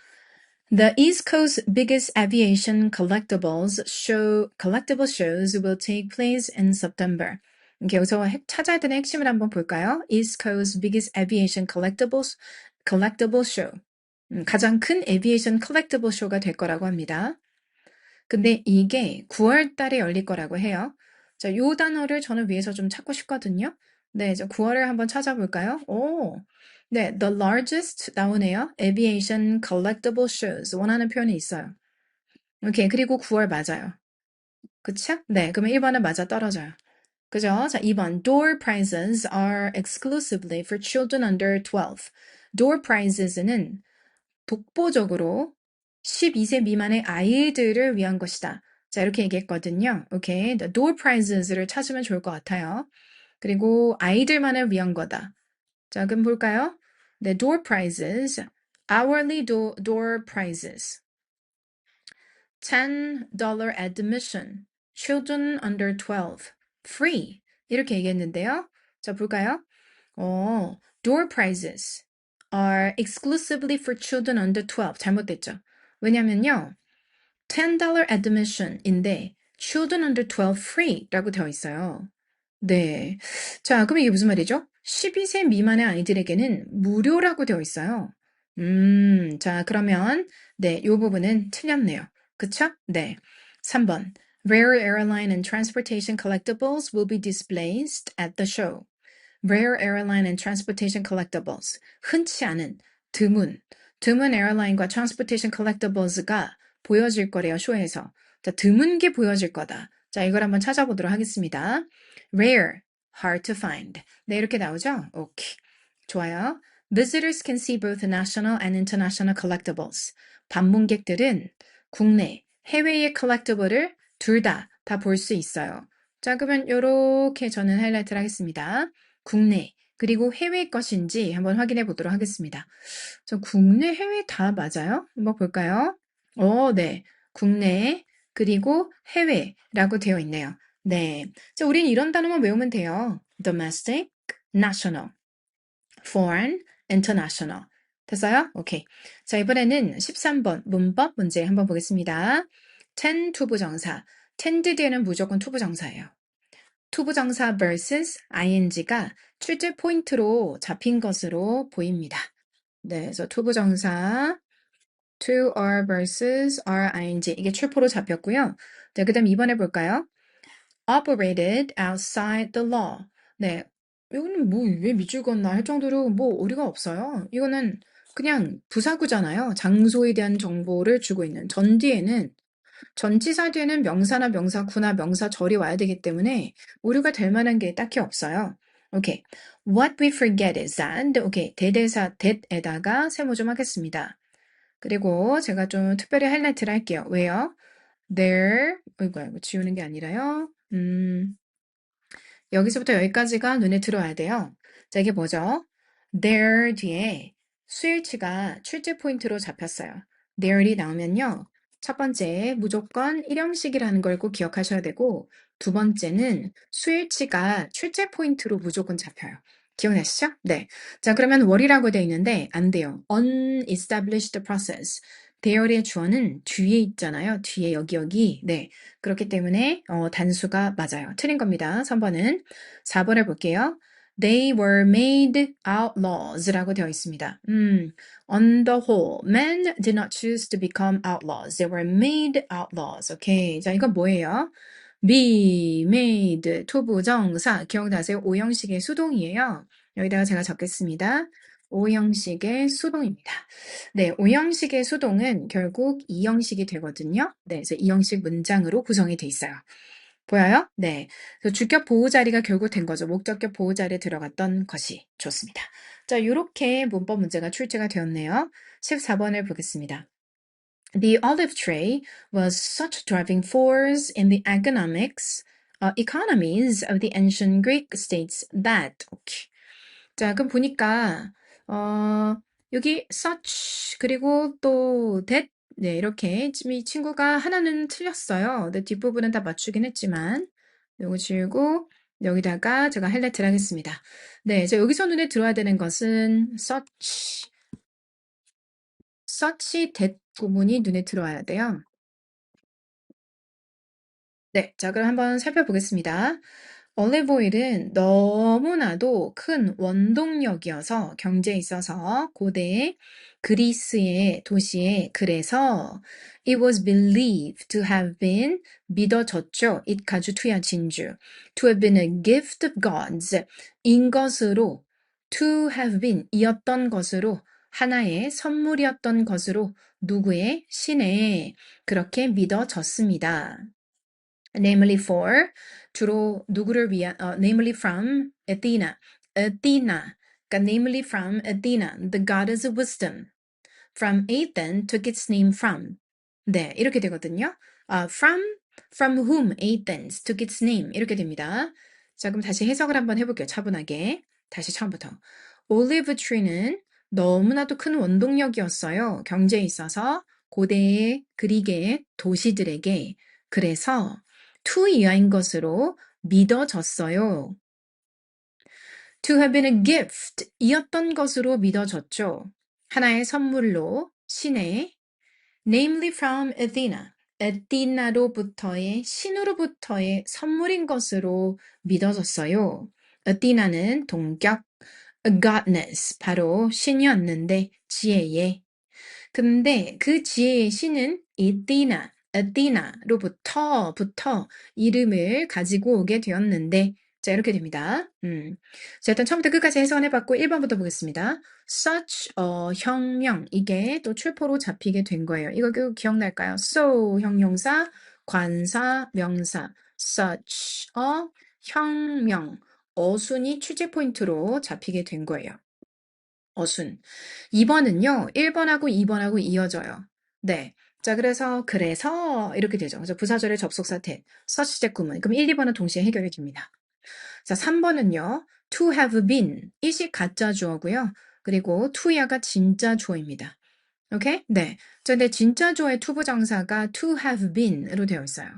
The East Coast's biggest aviation collectible shows will take place in September. 이렇게 여기서 찾아야 되는 핵심을 한번 볼까요? East Coast's biggest aviation collectible show. 가장 큰 에비에이션 컬렉티블 쇼가 될 거라고 합니다. 근데 이게 9월 달에 열릴 거라고 해요. 자, 요 단어를 저는 위에서 좀 찾고 싶거든요. 네, 이제 9월을 한번 찾아볼까요? 네, the largest 나오네요. Aviation collectible shows. 원하는 표현이 있어요. 오케이, 그리고 9월 맞아요. 그쵸? 네, 그러면 1번은 맞아 떨어져요. 그죠? 자, 2번. Door prizes are exclusively for children under 12. Door prizes는 독보적으로 12세 미만의 아이들을 위한 것이다. 자, 이렇게 얘기했거든요. 오케이. The door prizes를 찾으면 좋을 것 같아요. 그리고 아이들만을 위한 거다. 자, 그럼 볼까요? 네, door prizes, hourly door prizes, $10 admission, children under 12, free. 이렇게 얘기했는데요. 자, 볼까요? door prizes are exclusively for children under 12. 잘못됐죠. 왜냐면요. $10 admission인데 children under 12 free라고 되어 있어요. 네. 자, 그럼 이게 무슨 말이죠? 12세 미만의 아이들에게는 무료라고 되어 있어요. 자, 그러면 네, 요 부분은 틀렸네요. 그쵸? 네. 3번. Rare airline and transportation collectibles will be displayed at the show. Rare airline and transportation collectibles. 흔치 않은, 드문 에어라인과 transportation collectibles가 보여질 거래요, 쇼에서. 자, 드문 게 보여질 거다. 자, 이걸 한번 찾아보도록 하겠습니다. Rare, hard to find. 네, 이렇게 나오죠? 오케이. 좋아요. Visitors can see both national and international collectibles. 방문객들은 국내, 해외의 collectible을 둘 다 볼 수 있어요. 자, 그러면 요렇게 저는 하이라이트를 하겠습니다. 국내, 그리고 해외 것인지 한번 확인해 보도록 하겠습니다. 저 국내, 해외 다 맞아요? 한번 볼까요? 네. 국내, 그리고 해외라고 되어 있네요. 네. 자, 우린 이런 단어만 외우면 돼요. domestic, national, foreign, international. 됐어요? 오케이. 자, 이번에는 13번 문법 문제 한번 보겠습니다. tend 투부정사. tend 뒤에는 무조건 투부정사예요. 투부정사 versus ing가 출제 포인트로 잡힌 것으로 보입니다. 네, 그래서 투부정사 to are versus ing 이게 출포로 잡혔고요. 네, 그 다음 2번 해볼까요? operated outside the law. 네, 이거는 뭐 왜 밑줄 걷나 할 정도로 뭐 오류가 없어요. 이거는 그냥 부사구잖아요. 장소에 대한 정보를 주고 있는 전 뒤에는 전치사 뒤에는 명사나 명사구나 명사절이 와야 되기 때문에 오류가 될 만한 게 딱히 없어요. 오케이. What we forget is that. 오케이. 대대사 that에다가 세모 좀 하겠습니다. 그리고 제가 좀 특별히 하이라이트를 할게요. 왜요? There. 이거 지우는 게 아니라요. 여기서부터 여기까지가 눈에 들어와야 돼요. 자, 이게 뭐죠? There 뒤에 수일치가 출제 포인트로 잡혔어요. There이 나오면요. 첫 번째, 무조건 일형식이라는 걸 꼭 기억하셔야 되고, 두 번째는 수일치가 출제 포인트로 무조건 잡혀요. 기억나시죠? 네. 자, 그러면 what이라고 되어 있는데, 안 돼요. unestablished process. 대열의 주어는 뒤에 있잖아요. 뒤에 여기. 네. 그렇기 때문에 단수가 맞아요. 틀린 겁니다. 3번은. 4번 해볼게요. They were made outlaws라고 되어 있습니다. On the whole, men did not choose to become outlaws. They were made outlaws. 오케이. 자, 이건 뭐예요? be, made, 투부정사. 기억나세요? 오형식의 수동이에요. 여기다가 제가 적겠습니다. 오형식의 수동입니다. 네, 오형식의 수동은 결국 이형식이 되거든요. 네, 그래서 이형식 문장으로 구성이 돼 있어요. 보여요? 네. 그래서 주격 보호자리가 결국 된 거죠. 목적격 보호자리에 들어갔던 것이 좋습니다. 자, 요렇게 문법 문제가 출제가 되었네요. 14번을 보겠습니다. The olive tree was such a driving force in the economies of the ancient Greek states that. 오케이. 자, 그럼 보니까 여기 such 그리고 또 that 네, 이렇게 지금 이 친구가 하나는 틀렸어요. 근데 뒷부분은 다 맞추긴 했지만 요거 지우고 여기다가 제가 하이라이트를 하겠습니다. 네, 자, 여기서 눈에 들어야 되는 것은 such that 부분이 눈에 들어와야 돼요. 네, 자, 그럼 한번 살펴보겠습니다. 올리브 오일은 너무나도 큰 원동력이어서 경제에 있어서 고대 그리스의 도시에 그래서 it was believed to have been 믿어졌죠. it 가주 투야 진주 to have been a gift of gods 인 것으로 to have been 이었던 것으로 하나의 선물이었던 것으로 누구의 신에 그렇게 믿어졌습니다. namely for, 주로 누구를 위한, namely from Athena. Athena. 그러니까 namely from Athena, the goddess of wisdom. From Athens took its name from. 네, 이렇게 되거든요. from whom Athens took its name. 이렇게 됩니다. 자, 그럼 다시 해석을 한번 해볼게요. 차분하게. 다시 처음부터. 올리브 트리는 너무나도 큰 원동력이었어요. 경제에 있어서 고대의 그리스의 도시들에게. 그래서 to 이하인 것으로 믿어졌어요. To have been a gift 이었던 것으로 믿어졌죠. 하나의 선물로 신의 namely from Athena, 에디나로부터의 신으로부터의 선물인 것으로 믿어졌어요. 에디나는 동격, a goddess, 바로 신이었는데 지혜의. 근데 그 지혜의 신은 에디나로부터 이름을 가지고 오게 되었는데 자 이렇게 됩니다. 자 일단 처음부터 끝까지 해석을 해봤고 1번부터 보겠습니다. such 혁명 이게 또 출포로 잡히게 된 거예요. 이거 기억날까요? so 형용사 관사 명사 such 혁명 어순이 취재 포인트로 잡히게 된 거예요. 어순. 2번은요. 1번하고 2번하고 이어져요. 네. 자, 그래서 이렇게 되죠. 그래서 부사절의 접속사 tet, such 구문. 그럼 1, 2번은 동시에 해결이 됩니다. 자, 3번은요. to have been. 이시 가짜 주어고요. 그리고 to야가 진짜 주어입니다. 오케이? 네. 자, 근데 진짜 주어의 투부정사가 to have been으로 되어 있어요.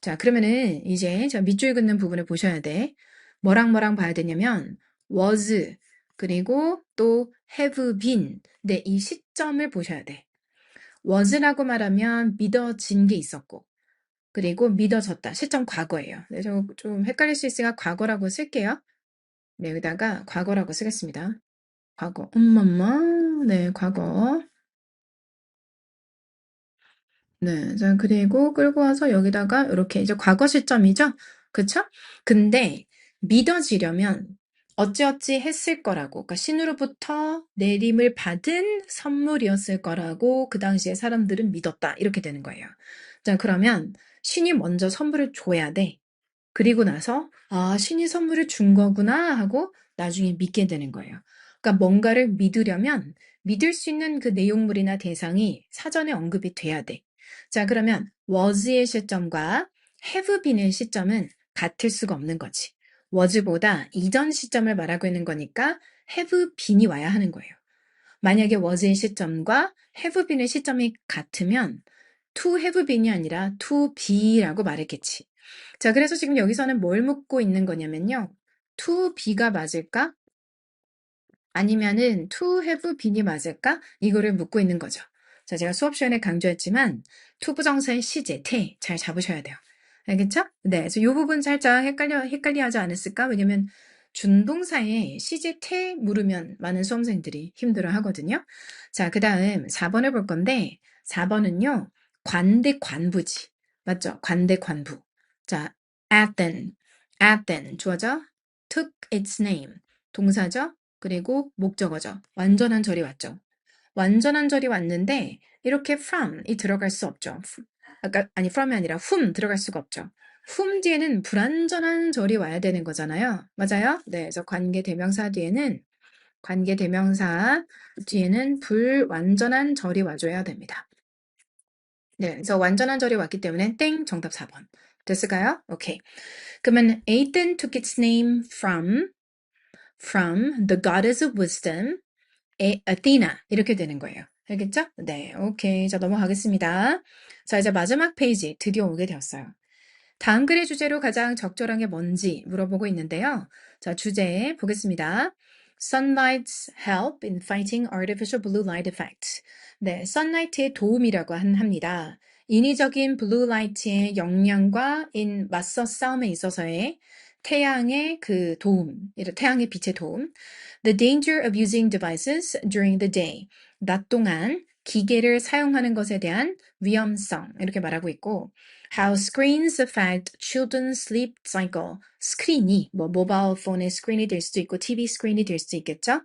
자, 그러면은 이제 저 밑줄 긋는 부분을 보셔야 돼. 뭐랑 봐야 되냐면 was 그리고 또 have been. 네, 이 시점을 보셔야 돼. was라고 말하면 믿어진 게 있었고 그리고 믿어졌다. 시점 과거예요. 네, 좀 헷갈릴 수 있으니까 과거라고 쓸게요. 네, 여기다가 과거라고 쓰겠습니다. 과거. 네, 과거. 네, 자, 그리고 끌고 와서 여기다가 이렇게 이제 과거 시점이죠? 그쵸? 근데 믿어지려면 어찌어찌 했을 거라고, 그러니까 신으로부터 내림을 받은 선물이었을 거라고 그 당시에 사람들은 믿었다. 이렇게 되는 거예요. 자, 그러면 신이 먼저 선물을 줘야 돼. 그리고 나서 신이 선물을 준 거구나 하고 나중에 믿게 되는 거예요. 그러니까 뭔가를 믿으려면 믿을 수 있는 그 내용물이나 대상이 사전에 언급이 돼야 돼. 자, 그러면 was의 시점과 have been의 시점은 같을 수가 없는 거지. was보다 이전 시점을 말하고 있는 거니까 have been이 와야 하는 거예요. 만약에 was의 시점과 have been의 시점이 같으면 to have been이 아니라 to be라고 말했겠지. 자, 그래서 지금 여기서는 뭘 묻고 있는 거냐면요. to be가 맞을까? 아니면은 to have been이 맞을까? 이거를 묻고 있는 거죠. 자, 제가 수업 시간에 강조했지만 to 부정사의 시제, 태 잘 잡으셔야 돼요. 알겠죠? 네, 그래서 이 부분 살짝 헷갈려 하지 않았을까? 왜냐면 준동사에 시제, 태 물으면 많은 수험생들이 힘들어 하거든요. 자, 그 다음 4번을 볼 건데 4번은요. 관대 관부지. 맞죠? 관대 관부. 자, Athens 주어져 took its name 동사죠. 그리고 목적어죠. 완전한 절이 왔죠. 완전한 절이 왔는데 이렇게 from이 들어갈 수 없죠. from이 아니라 whom 들어갈 수가 없죠. whom 뒤에는 불완전한 절이 와야 되는 거잖아요. 맞아요? 네, 그래서 관계대명사 뒤에는 불완전한 절이 와줘야 됩니다. 네, 그래서 완전한 절이 왔기 때문에 땡 정답 4번. 됐을까요? 오케이. 그러면 Athens took its name from the goddess of wisdom, Athena 이렇게 되는 거예요. 알겠죠? 네, 오케이. 자, 넘어가겠습니다. 자, 이제 마지막 페이지 드디어 오게 되었어요. 다음 글의 주제로 가장 적절한 게 뭔지 물어보고 있는데요. 자, 주제 보겠습니다. Sunlight's help in fighting artificial blue light effect. 네, sunlight의 도움이라고 합니다. 인위적인 blue light의 영향과 맞서 싸움에 있어서의 태양의 그 도움, 태양의 빛의 도움. The danger of using devices during the day. 낮 동안 기계를 사용하는 것에 대한 위험성 이렇게 말하고 있고 How screens affect children's sleep cycle. 스크린이 모바일 폰의 스크린이 될 수도 있고 TV 스크린이 될 수도 있겠죠.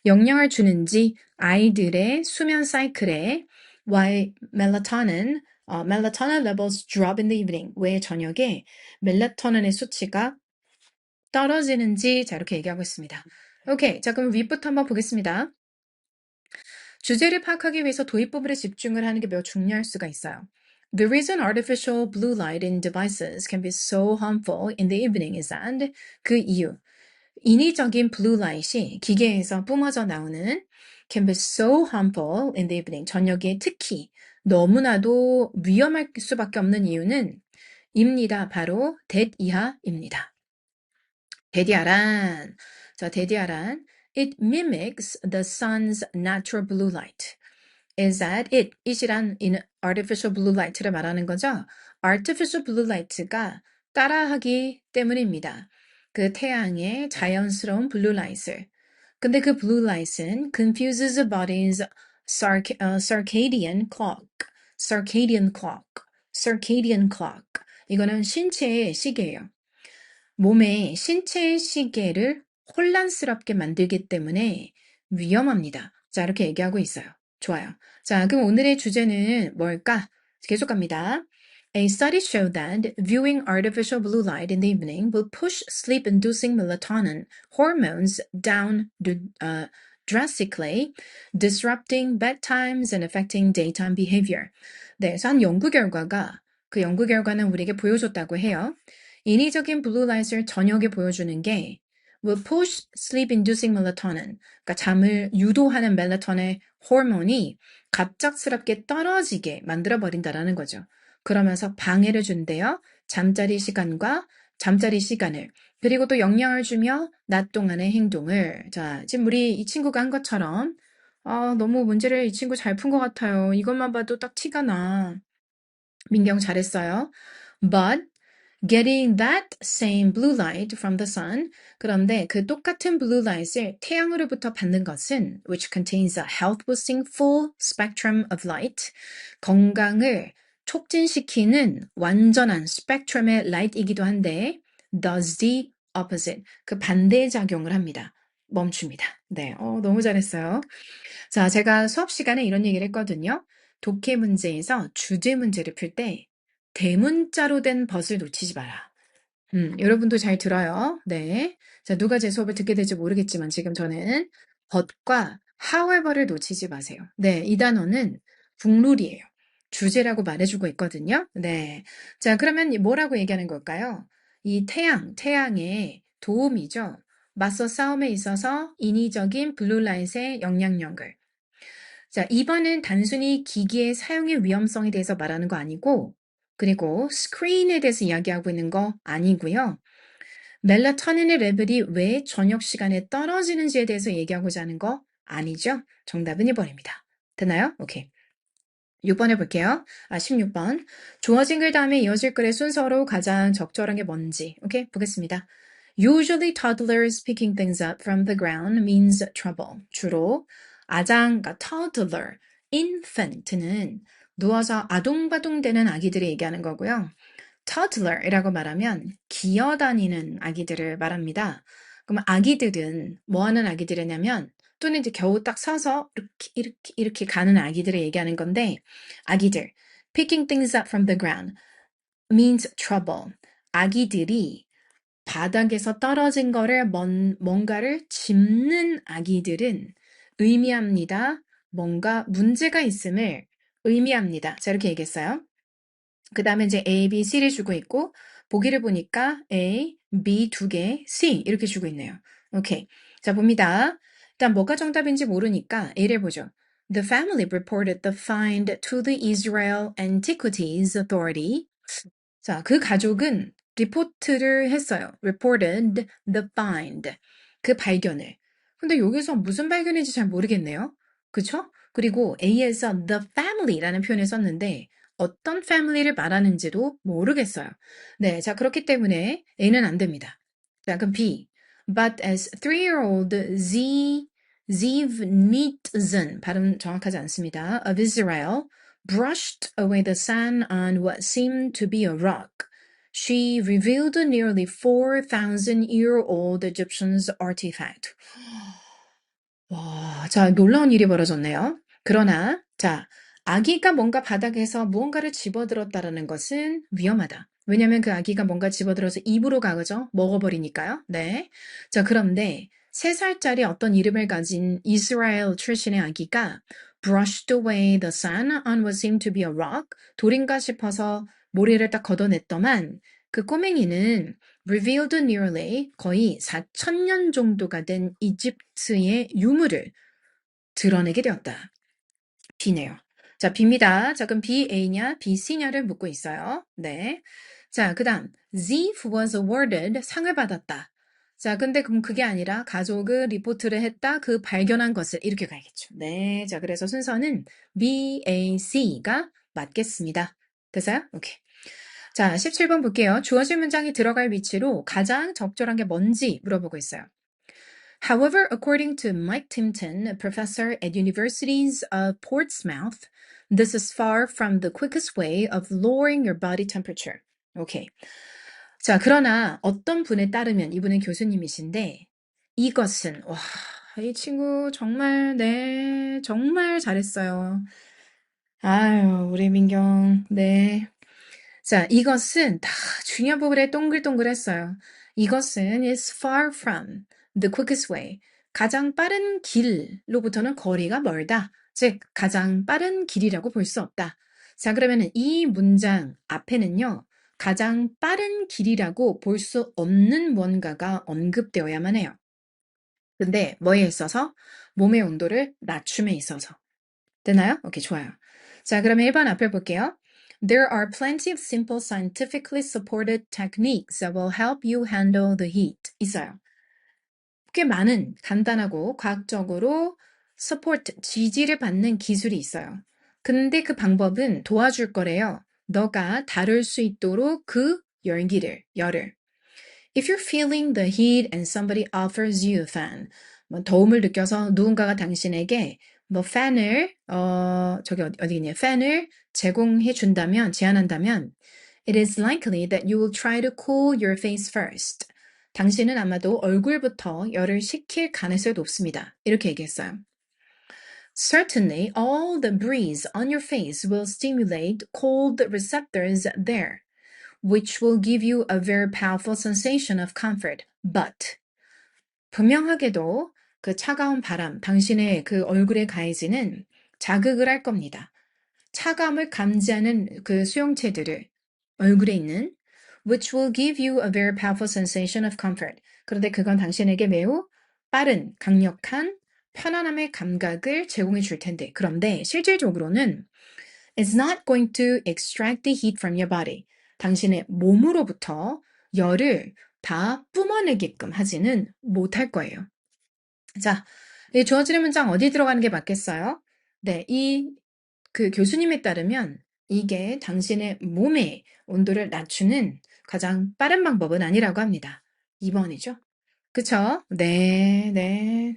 영향을 주는지 아이들의 수면 사이클에 why melatonin, melatonin levels drop in the evening. 왜 저녁에 멜라토닌의 수치가 떨어지는지 자 이렇게 얘기하고 있습니다. 오케이. 자 그럼 윗부터 한번 보겠습니다. 주제를 파악하기 위해서 도입 부분에 집중을 하는 게 매우 중요할 수가 있어요. The reason artificial blue light in devices can be so harmful in the evening is that 그 이유 인위적인 블루 라이트이 기계에서 뿜어져 나오는 can be so harmful in the evening 저녁에 특히 너무나도 위험할 수밖에 없는 이유는 입니다. 바로 that 이하입니다. 대디아란 자 대디아란 it mimics the sun's natural blue light. is that it이란 in artificial blue light를 말하는 거죠. artificial blue light가 따라하기 때문입니다. 그 태양의 자연스러운 블루 라이트를. 근데 그 블루 라이트는 confuses the body's circadian clock. circadian clock. circadian clock. 이거는 신체의 시계예요. 몸의 신체의 시계를 혼란스럽게 만들기 때문에 위험합니다. 자, 이렇게 얘기하고 있어요. 좋아요. 자, 그럼 오늘의 주제는 뭘까? 계속 갑니다. A study showed that viewing artificial blue light in the evening will push sleep-inducing melatonin hormones down drastically, disrupting bedtimes and affecting daytime behavior. 네, 그래서 한 연구 결과가 그 연구 결과는 우리에게 보여줬다고 해요. 인위적인 블루라이트를 저녁에 보여주는 게 will push sleep-inducing melatonin, 그러니까 잠을 유도하는 멜라토닌의 호르몬이 갑작스럽게 떨어지게 만들어버린다라는 거죠. 그러면서 방해를 준대요. 잠자리 시간을. 그리고 또 영향을 주며 낮 동안의 행동을. 자, 지금 우리 이 친구가 한 것처럼 너무 문제를 이 친구 잘 푼 것 같아요. 이것만 봐도 딱 티가 나. 민경 잘했어요. But getting that same blue light from the sun. 그런데 그 똑같은 blue light을 태양으로부터 받는 것은 which contains a health boosting full spectrum of light. 건강을 촉진시키는 완전한 스펙트럼의 light이기도 한데 does the opposite. 그 반대 작용을 합니다. 멈춥니다. 네, 너무 잘했어요. 자, 제가 수업 시간에 이런 얘기를 했거든요. 독해 문제에서 주제 문제를 풀 때 대문자로 된 벗을 놓치지 마라. 여러분도 잘 들어요. 네. 자, 누가 제 수업을 듣게 될지 모르겠지만 지금 저는 but과 however를 놓치지 마세요. 네, 이 단어는 국룰이에요. 주제라고 말해주고 있거든요. 네. 자, 그러면 뭐라고 얘기하는 걸까요? 이 태양의 도움이죠. 맞서 싸움에 있어서 인위적인 블루라이트의 영향력을. 자, 2번은 단순히 기기의 사용의 위험성에 대해서 말하는 거 아니고, 그리고 스크린에 대해서 이야기하고 있는 거 아니고요. 멜라토닌의 레벨이 왜 저녁 시간에 떨어지는지에 대해서 얘기하고자 하는 거 아니죠? 정답은 2번입니다. 됐나요? 오케이. 6번 해볼게요. 16번. 주어진 글 다음에 이어질 글의 순서로 가장 적절한 게 뭔지. 오케이, 보겠습니다. Usually toddlers picking things up from the ground means trouble. 주로 아장, 그러니까 toddler, infant는 누워서 아동바동대는 아기들을 얘기하는 거고요. toddler이라고 말하면 기어다니는 아기들을 말합니다. 그럼 아기들은 뭐 하는 아기들이냐면 또는 이제 겨우 딱 서서 이렇게 가는 아기들을 얘기하는 건데 아기들 picking things up from the ground means trouble. 아기들이 바닥에서 떨어진 거를 뭔가를 짚는 아기들은 의미합니다. 뭔가 문제가 있음을 의미합니다. 자, 이렇게 얘기했어요. 그 다음에 이제 A, B, C를 주고 있고 보기를 보니까 A, B 2개, C 이렇게 주고 있네요. 오케이. 자, 봅니다. 일단 뭐가 정답인지 모르니까 A를 보죠. The family reported the find to the Israel Antiquities Authority. 자, 그 가족은 리포트를 했어요. reported the find. 그 발견을. 근데 여기서 무슨 발견인지 잘 모르겠네요. 그쵸? 그리고 A에서 the family라는 표현을 썼는데 어떤 family를 말하는지도 모르겠어요. 네, 자, 그렇기 때문에 A는 안 됩니다. 자, 그럼 B. But as 3-year-old Ziv Nitzan, 발음 정확하지 않습니다. of Israel, brushed away the sand on what seemed to be a rock. She revealed a nearly 4,000-year-old Egyptian's artifact. 와, 자, 놀라운 일이 벌어졌네요. 그러나, 자, 아기가 뭔가 바닥에서 무언가를 집어들었다라는 것은 위험하다. 왜냐면 그 아기가 뭔가 집어들어서 입으로 가죠. 먹어버리니까요. 네. 자, 그런데 3살짜리 어떤 이름을 가진 이스라엘 출신의 아기가 brushed away the sun on what seemed to be a rock. 돌인가 싶어서 모래를 딱 걷어냈더만 그 꼬맹이는 revealed nearly 거의 4,000년 정도가 된 이집트의 유물을 드러내게 되었다. B네요. 자, B입니다. 자, 그럼 B, A냐, B, C냐를 묻고 있어요. 네. 자, 그 다음, Z was awarded, 상을 받았다. 자, 근데 그럼 그게 아니라 가족은 리포트를 했다, 그 발견한 것을 이렇게 가야겠죠. 네. 자, 그래서 순서는 B, A, C가 맞겠습니다. 됐어요? 오케이. 자, 17번 볼게요. 주어진 문장이 들어갈 위치로 가장 적절한 게 뭔지 물어보고 있어요. However, according to Mike Timpton, a professor at Universities of Portsmouth, this is far from the quickest way of lowering your body temperature. 오케이. 자, 그러나 어떤 분에 따르면 이분은 교수님이신데 이것은 와, 이 친구 정말 네, 정말 잘했어요. 아유, 우리 민경. 네. 자, 이것은 다 중요한 부분에 동글동글했어요. 이것은 is far from the quickest way. 가장 빠른 길로부터는 거리가 멀다. 즉, 가장 빠른 길이라고 볼 수 없다. 자, 그러면은 이 문장 앞에는요, 가장 빠른 길이라고 볼 수 없는 뭔가가 언급되어야만 해요. 근데 뭐에 있어서? 몸의 온도를 낮춤에 있어서. 되나요? 오케이, 좋아요. 자, 그러면 1번 앞에 볼게요. There are plenty of simple scientifically supported techniques that will help you handle the heat. 있어요. 꽤 많은 간단하고 과학적으로 support, 지지를 받는 기술이 있어요. 근데 그 방법은 도와줄 거래요. 너가 다룰 수 있도록 그 열을. If you're feeling the heat and somebody offers you a fan, 뭐 더움을 느껴서 누군가가 당신에게 뭐 팬을 어디겠냐 팬을 제공해 준다면 제안한다면 it is likely that you will try to cool your face first. 당신은 아마도 얼굴부터 열을 식힐 가능성이 높습니다. 이렇게 얘기했어요. Certainly, all the breeze on your face will stimulate cold receptors there. which will give you a very powerful sensation of comfort. But 분명하게도 그 차가운 바람, 당신의 그 얼굴에 가해지는 자극을 할 겁니다. 차감을 감지하는 그 수용체들을 얼굴에 있는 which will give you a very powerful sensation of comfort. 그런데 그건 당신에게 매우 빠른, 강력한 편안함의 감각을 제공해 줄 텐데 그런데 실질적으로는 It's not going to extract the heat from your body. 당신의 몸으로부터 열을 다 뿜어내게끔 하지는 못할 거예요. 자, 이 주어지는 문장 어디 들어가는 게 맞겠어요? 네, 그 교수님에 따르면 이게 당신의 몸의 온도를 낮추는 가장 빠른 방법은 아니라고 합니다. 2번이죠? 그쵸? 네, 네.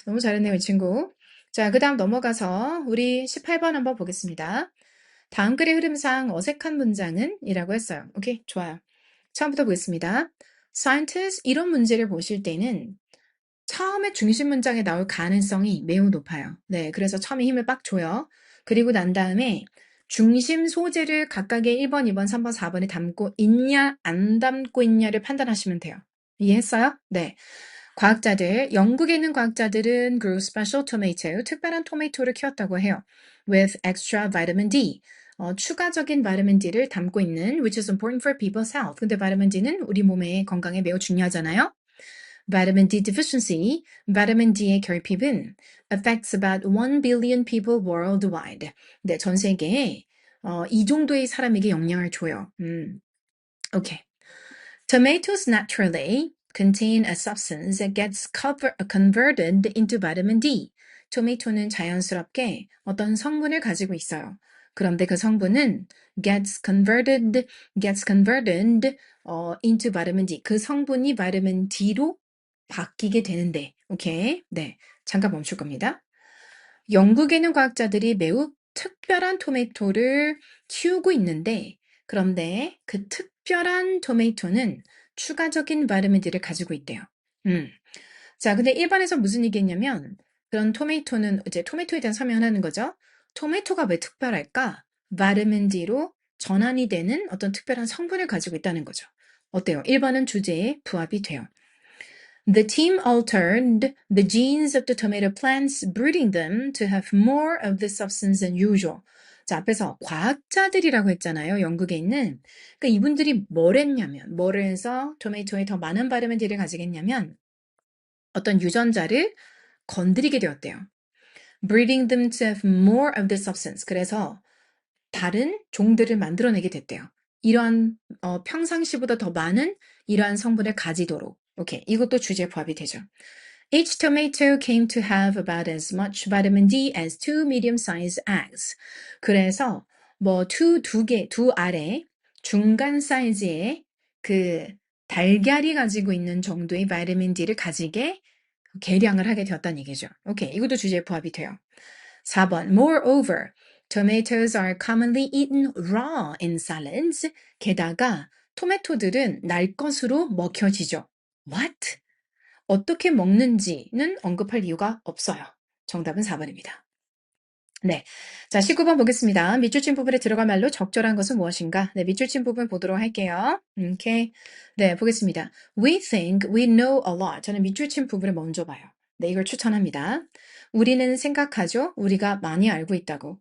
너무 잘했네요, 이 친구. 자, 그 다음 넘어가서 우리 18번 한번 보겠습니다. 다음 글의 흐름상 어색한 문장은? 이라고 했어요. 오케이, 좋아요. 처음부터 보겠습니다. Scientists, 이런 문제를 보실 때는 처음에 중심 문장에 나올 가능성이 매우 높아요. 네, 그래서 처음에 힘을 빡 줘요. 그리고 난 다음에 중심 소재를 각각의 1번, 2번, 3번, 4번에 담고 있냐, 안 담고 있냐를 판단하시면 돼요. 이해했어요? 네. 영국에 있는 과학자들은 grew special tomato, 특별한 토마토를 키웠다고 해요. with extra vitamin D. 추가적인 바이타민 D를 담고 있는 which is important for people's health. 근데 바이타민 D는 우리 몸의 건강에 매우 중요하잖아요. Vitamin D deficiency, 바이타민 D의 결핍은 affects about 1 billion people worldwide. 네, 전 세계에 이 정도의 사람에게 영향을 줘요. 오케이. Tomatoes naturally contain a substance that gets converted into vitamin D. 토마토는 자연스럽게 어떤 성분을 가지고 있어요. 그런데 그 성분은 gets converted into vitamin D. 그 성분이 바이타민 D로 바뀌게 되는데, 오케이? 네, 잠깐 멈출 겁니다. 영국에 있는 과학자들이 매우 특별한 토마토를 키우고 있는데, 그런데 그 특별한 토마토는 추가적인 바이타민 D를 가지고 있대요. 자, 근데 일반에서 무슨 얘기했냐면, 그런 토마토는 이제 토마토에 대한 설명을 하는 거죠. 토마토가 왜 특별할까? 바르면 D로 전환이 되는 어떤 특별한 성분을 가지고 있다는 거죠. 어때요? 1번은 주제에 부합이 돼요. The team altered the genes of the tomato plants, breeding them to have more of this substance than usual. 자, 앞에서 과학자들이라고 했잖아요. 영국에 있는. 그러니까 이분들이 뭐를 해서 토마토에 더 많은 바르면 D를 가지겠냐면 어떤 유전자를 건드리게 되었대요. Breeding them to have more of this substance. 그래서 다른 종들을 만들어내게 됐대요. 이러한 평상시보다 더 많은 이러한 성분을 가지도록. 오케이, 이것도 주제에 부합이 되죠. Each tomato came to have about as much vitamin D as two medium-sized eggs. 그래서 뭐 두 알의 중간 사이즈의 그 달걀이 가지고 있는 정도의 바이타민 D를 가지게 계량을 하게 되었다는 얘기죠. 오케이, 이것도 주제에 부합이 돼요. 4번, moreover, tomatoes are commonly eaten raw in salads. 게다가 토마토들은 날 것으로 먹혀지죠. What? 어떻게 먹는지는 언급할 이유가 없어요. 정답은 4번입니다. 네. 자, 19번 보겠습니다. 밑줄 친 부분에 들어갈 말로 적절한 것은 무엇인가? 네, 밑줄 친 부분 보도록 할게요. 오케이. 네, 보겠습니다. We think we know a lot. 저는 밑줄 친 부분을 먼저 봐요. 네, 이걸 추천합니다. 우리는 생각하죠. 우리가 많이 알고 있다고.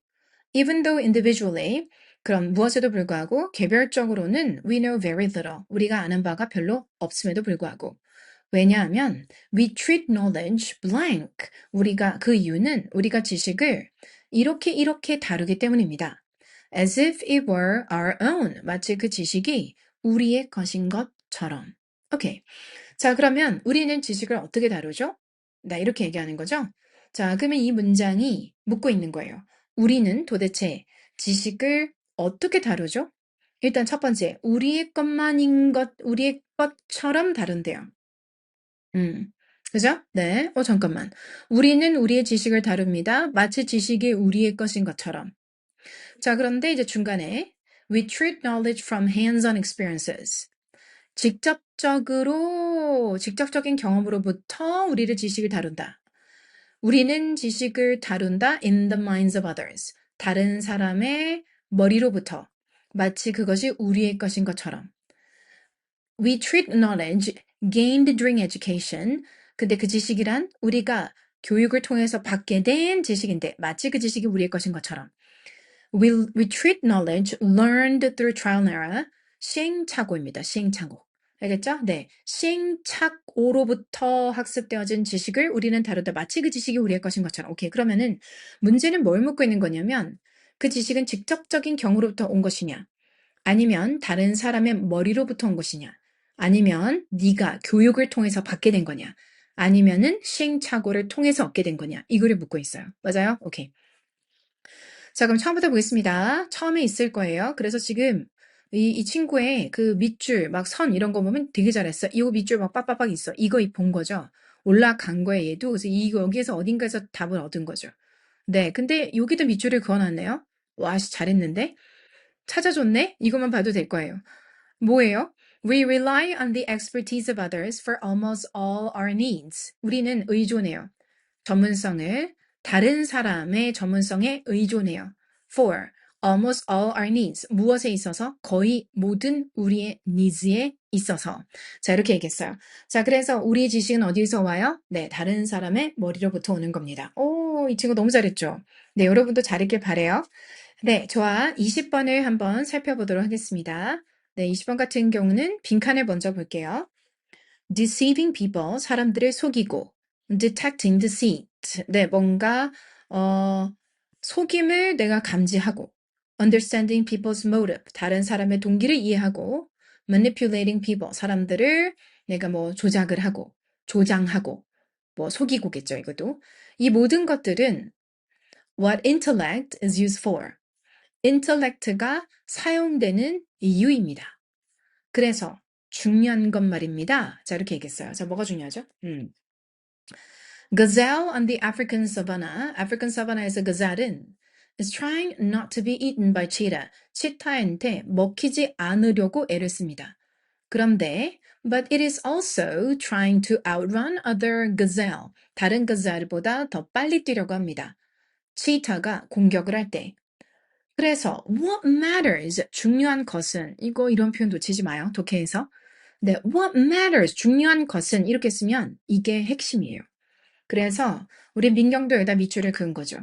Even though individually, 그럼 무엇에도 불구하고 개별적으로는 we know very little. 우리가 아는 바가 별로 없음에도 불구하고. 왜냐하면 we treat knowledge blank. 그 이유는 우리가 지식을 이렇게 다루기 때문입니다. As if it were our own. 마치 그 지식이 우리의 것인 것처럼. 오케이. 자, 그러면 우리는 지식을 어떻게 다루죠? 나 이렇게 얘기하는 거죠? 자, 그러면 이 문장이 묻고 있는 거예요. 우리는 도대체 지식을 어떻게 다루죠? 일단 첫 번째, 우리의 것처럼 다룬대요. 그죠? 네. 잠깐만. 우리는 우리의 지식을 다룹니다. 마치 지식이 우리의 것인 것처럼. 자, 그런데 이제 중간에 we treat knowledge from hands-on experiences. 직접적인 경험으로부터 우리를 지식을 다룬다. 우리는 지식을 다룬다 in the minds of others. 다른 사람의 머리로부터. 마치 그것이 우리의 것인 것처럼. We treat knowledge gained during education. 근데 그 지식이란 우리가 교육을 통해서 받게 된 지식인데 마치 그 지식이 우리의 것인 것처럼. We treat knowledge learned through trial and error. 시행착오입니다. 시행착오. 알겠죠? 네. 시행착오로부터 학습되어진 지식을 우리는 다루다 마치 그 지식이 우리의 것인 것처럼. 오케이. 그러면은 문제는 뭘 묻고 있는 거냐면 그 지식은 직접적인 경우로부터 온 것이냐? 아니면 다른 사람의 머리로부터 온 것이냐? 아니면 네가 교육을 통해서 받게 된 거냐? 아니면은 시행착오를 통해서 얻게 된 거냐? 이거를 묻고 있어요. 맞아요? 오케이. 자, 그럼 처음부터 보겠습니다. 처음에 있을 거예요. 그래서 지금 이 친구의 그 밑줄, 막 선 이런 거 보면 되게 잘했어. 이 밑줄 막 빡빡빡 있어. 이거 본 거죠. 올라간 거에 얘도. 그래서 여기에서 어딘가에서 답을 얻은 거죠. 네, 근데 여기도 밑줄을 그어놨네요. 와, 잘했는데? 찾아줬네? 이것만 봐도 될 거예요. 뭐예요? We rely on the expertise of others for almost all our needs. 우리는 의존해요. 전문성을 다른 사람의 전문성에 의존해요. For almost all our needs. 무엇에 있어서? 거의 모든 우리의 needs에 있어서. 자, 이렇게 얘기했어요. 자, 그래서 우리의 지식은 어디서 와요? 네, 다른 사람의 머리로부터 오는 겁니다. 오, 이 친구 너무 잘했죠? 네, 여러분도 잘했길 바래요. 네, 좋아. 20번을 한번 살펴보도록 하겠습니다. 네, 20번 같은 경우는 빈칸을 먼저 볼게요. deceiving people, 사람들을 속이고, detecting deceit, 네, 뭔가 속임을 내가 감지하고, understanding people's motive, 다른 사람의 동기를 이해하고, manipulating people, 사람들을 내가 뭐 조작을 하고, 조장하고, 뭐 속이고겠죠, 이것도. 이 모든 것들은 what intellect is used for. intellect가 사용되는 이유입니다. 그래서 중요한 건 말입니다. 자, 이렇게 얘기했어요. 자, 뭐가 중요하죠? Gazelle on the African savanna. African savanna에서 gazelle은 is trying not to be eaten by cheetah. 치타한테 먹히지 않으려고 애를 씁니다. 그런데 but it is also trying to outrun other gazelle. 다른 gazelle보다 더 빨리 뛰려고 합니다. 치타가 공격을 할 때. 그래서 what matters, 중요한 것은, 이런 표현 놓치지 마요. 독해에서. 네, what matters, 중요한 것은 이렇게 쓰면 이게 핵심이에요. 그래서 우리 민경도 여기다 밑줄을 그은 거죠.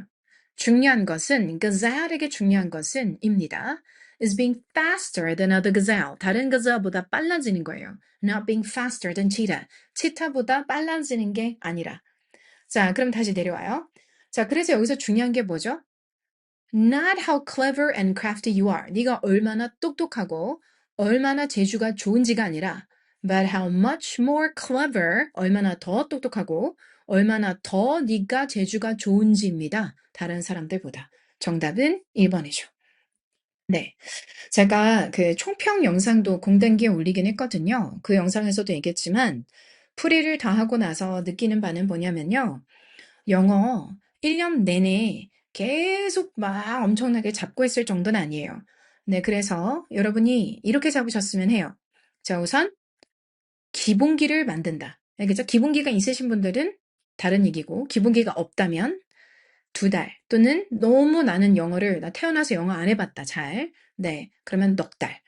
중요한 것은, gazelle에게 중요한 것은 입니다. is being faster than other gazelle. 다른 gazelle보다 빨라지는 거예요. not being faster than cheetah. 치타보다 빨라지는 게 아니라. 자, 그럼 다시 내려와요. 자, 그래서 여기서 중요한 게 뭐죠? Not how clever and crafty you are. 네가 얼마나 똑똑하고 얼마나 재주가 좋은지가 아니라 but how much more clever, 얼마나 더 똑똑하고 얼마나 더 네가 재주가 좋은지입니다. 다른 사람들보다. 정답은 1번이죠. 네. 제가 그 총평 영상도 공단기에 올리긴 했거든요. 그 영상에서도 얘기했지만 풀이를 다 하고 나서 느끼는 바는 뭐냐면요. 영어 1년 내내 계속 막 엄청나게 잡고 있을 정도는 아니에요. 네, 그래서 여러분이 이렇게 잡으셨으면 해요. 자, 우선 기본기를 만든다. 알겠죠? 기본기가 있으신 분들은 다른 얘기고, 기본기가 없다면 2달 또는 너무 나는 나 태어나서 영어 안 해봤다, 잘. 네, 그러면 넉 달.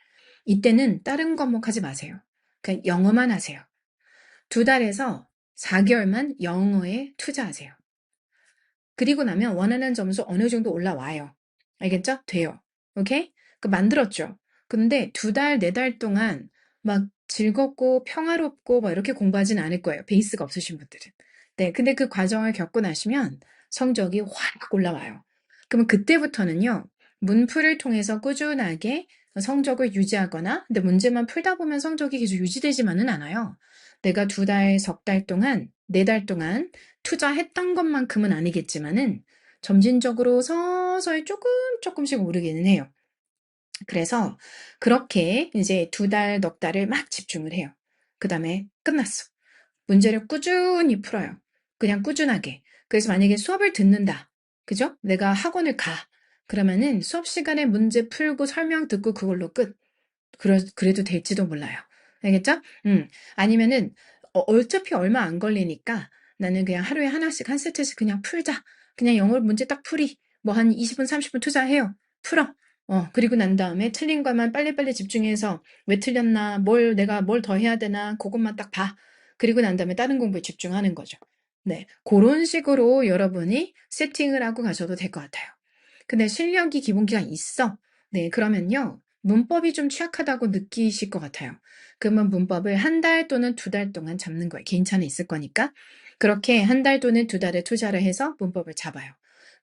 이때는 다른 과목 하지 마세요. 그냥 영어만 하세요. 2달에서 4개월만 영어에 투자하세요. 그리고 나면 원하는 점수 어느 정도 올라와요. 알겠죠? 돼요. 오케이? 만들었죠. 근데 2달, 4달 동안 막 즐겁고 평화롭고 막 이렇게 공부하진 않을 거예요. 베이스가 없으신 분들은. 네, 근데 그 과정을 겪고 나시면 성적이 확 올라와요. 그러면 그때부터는요, 문풀을 통해서 꾸준하게 성적을 유지하거나, 근데 문제만 풀다 보면 성적이 계속 유지되지만은 않아요. 내가 2달, 석 달 동안, 4달 동안 투자했던 것만큼은 아니겠지만은 점진적으로 서서히 조금씩 오르기는 해요. 그래서 그렇게 이제 2달, 넉 달을 막 집중을 해요. 그 다음에 끝났어. 문제를 꾸준히 풀어요. 그냥 꾸준하게. 그래서 만약에 수업을 듣는다. 그죠? 내가 학원을 가. 그러면은 수업 시간에 문제 풀고 설명 듣고 그걸로 끝. 그래도 될지도 몰라요. 알겠죠? 아니면은 어차피 얼마 안 걸리니까 나는 그냥 하루에 하나씩 한 세트씩 그냥 풀자. 그냥 영어 문제 딱 풀이. 뭐 한 20분, 30분 투자해요. 풀어. 그리고 난 다음에 틀린 것만 빨리빨리 집중해서 왜 틀렸나, 내가 뭘 더 해야 되나, 그것만 딱 봐. 그리고 난 다음에 다른 공부에 집중하는 거죠. 네. 그런 식으로 여러분이 세팅을 하고 가셔도 될 것 같아요. 근데 실력이 기본기가 있어. 네. 그러면요. 문법이 좀 취약하다고 느끼실 것 같아요. 그러면 문법을 1달 또는 2달 동안 잡는 거예요. 개인차는 있을 거니까. 그렇게 1달 또는 2달에 투자를 해서 문법을 잡아요.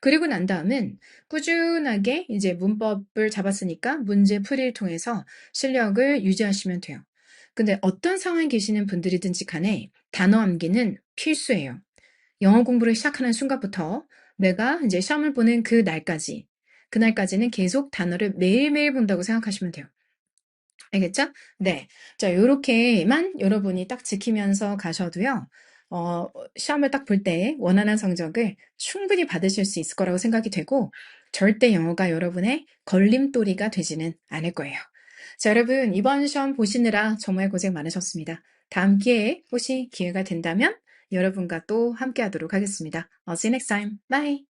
그리고 난 다음은 꾸준하게 이제 문법을 잡았으니까 문제 풀이를 통해서 실력을 유지하시면 돼요. 근데 어떤 상황에 계시는 분들이든지 간에 단어 암기는 필수예요. 영어 공부를 시작하는 순간부터 내가 이제 시험을 보는 그날까지는 계속 단어를 매일매일 본다고 생각하시면 돼요. 알겠죠? 네. 자, 요렇게만 여러분이 딱 지키면서 가셔도요, 시험을 딱 볼 때 원하는 성적을 충분히 받으실 수 있을 거라고 생각이 되고, 절대 영어가 여러분의 걸림돌이가 되지는 않을 거예요. 자, 여러분, 이번 시험 보시느라 정말 고생 많으셨습니다. 다음 기회에 혹시 기회가 된다면 여러분과 또 함께 하도록 하겠습니다. I'll see you next time. Bye!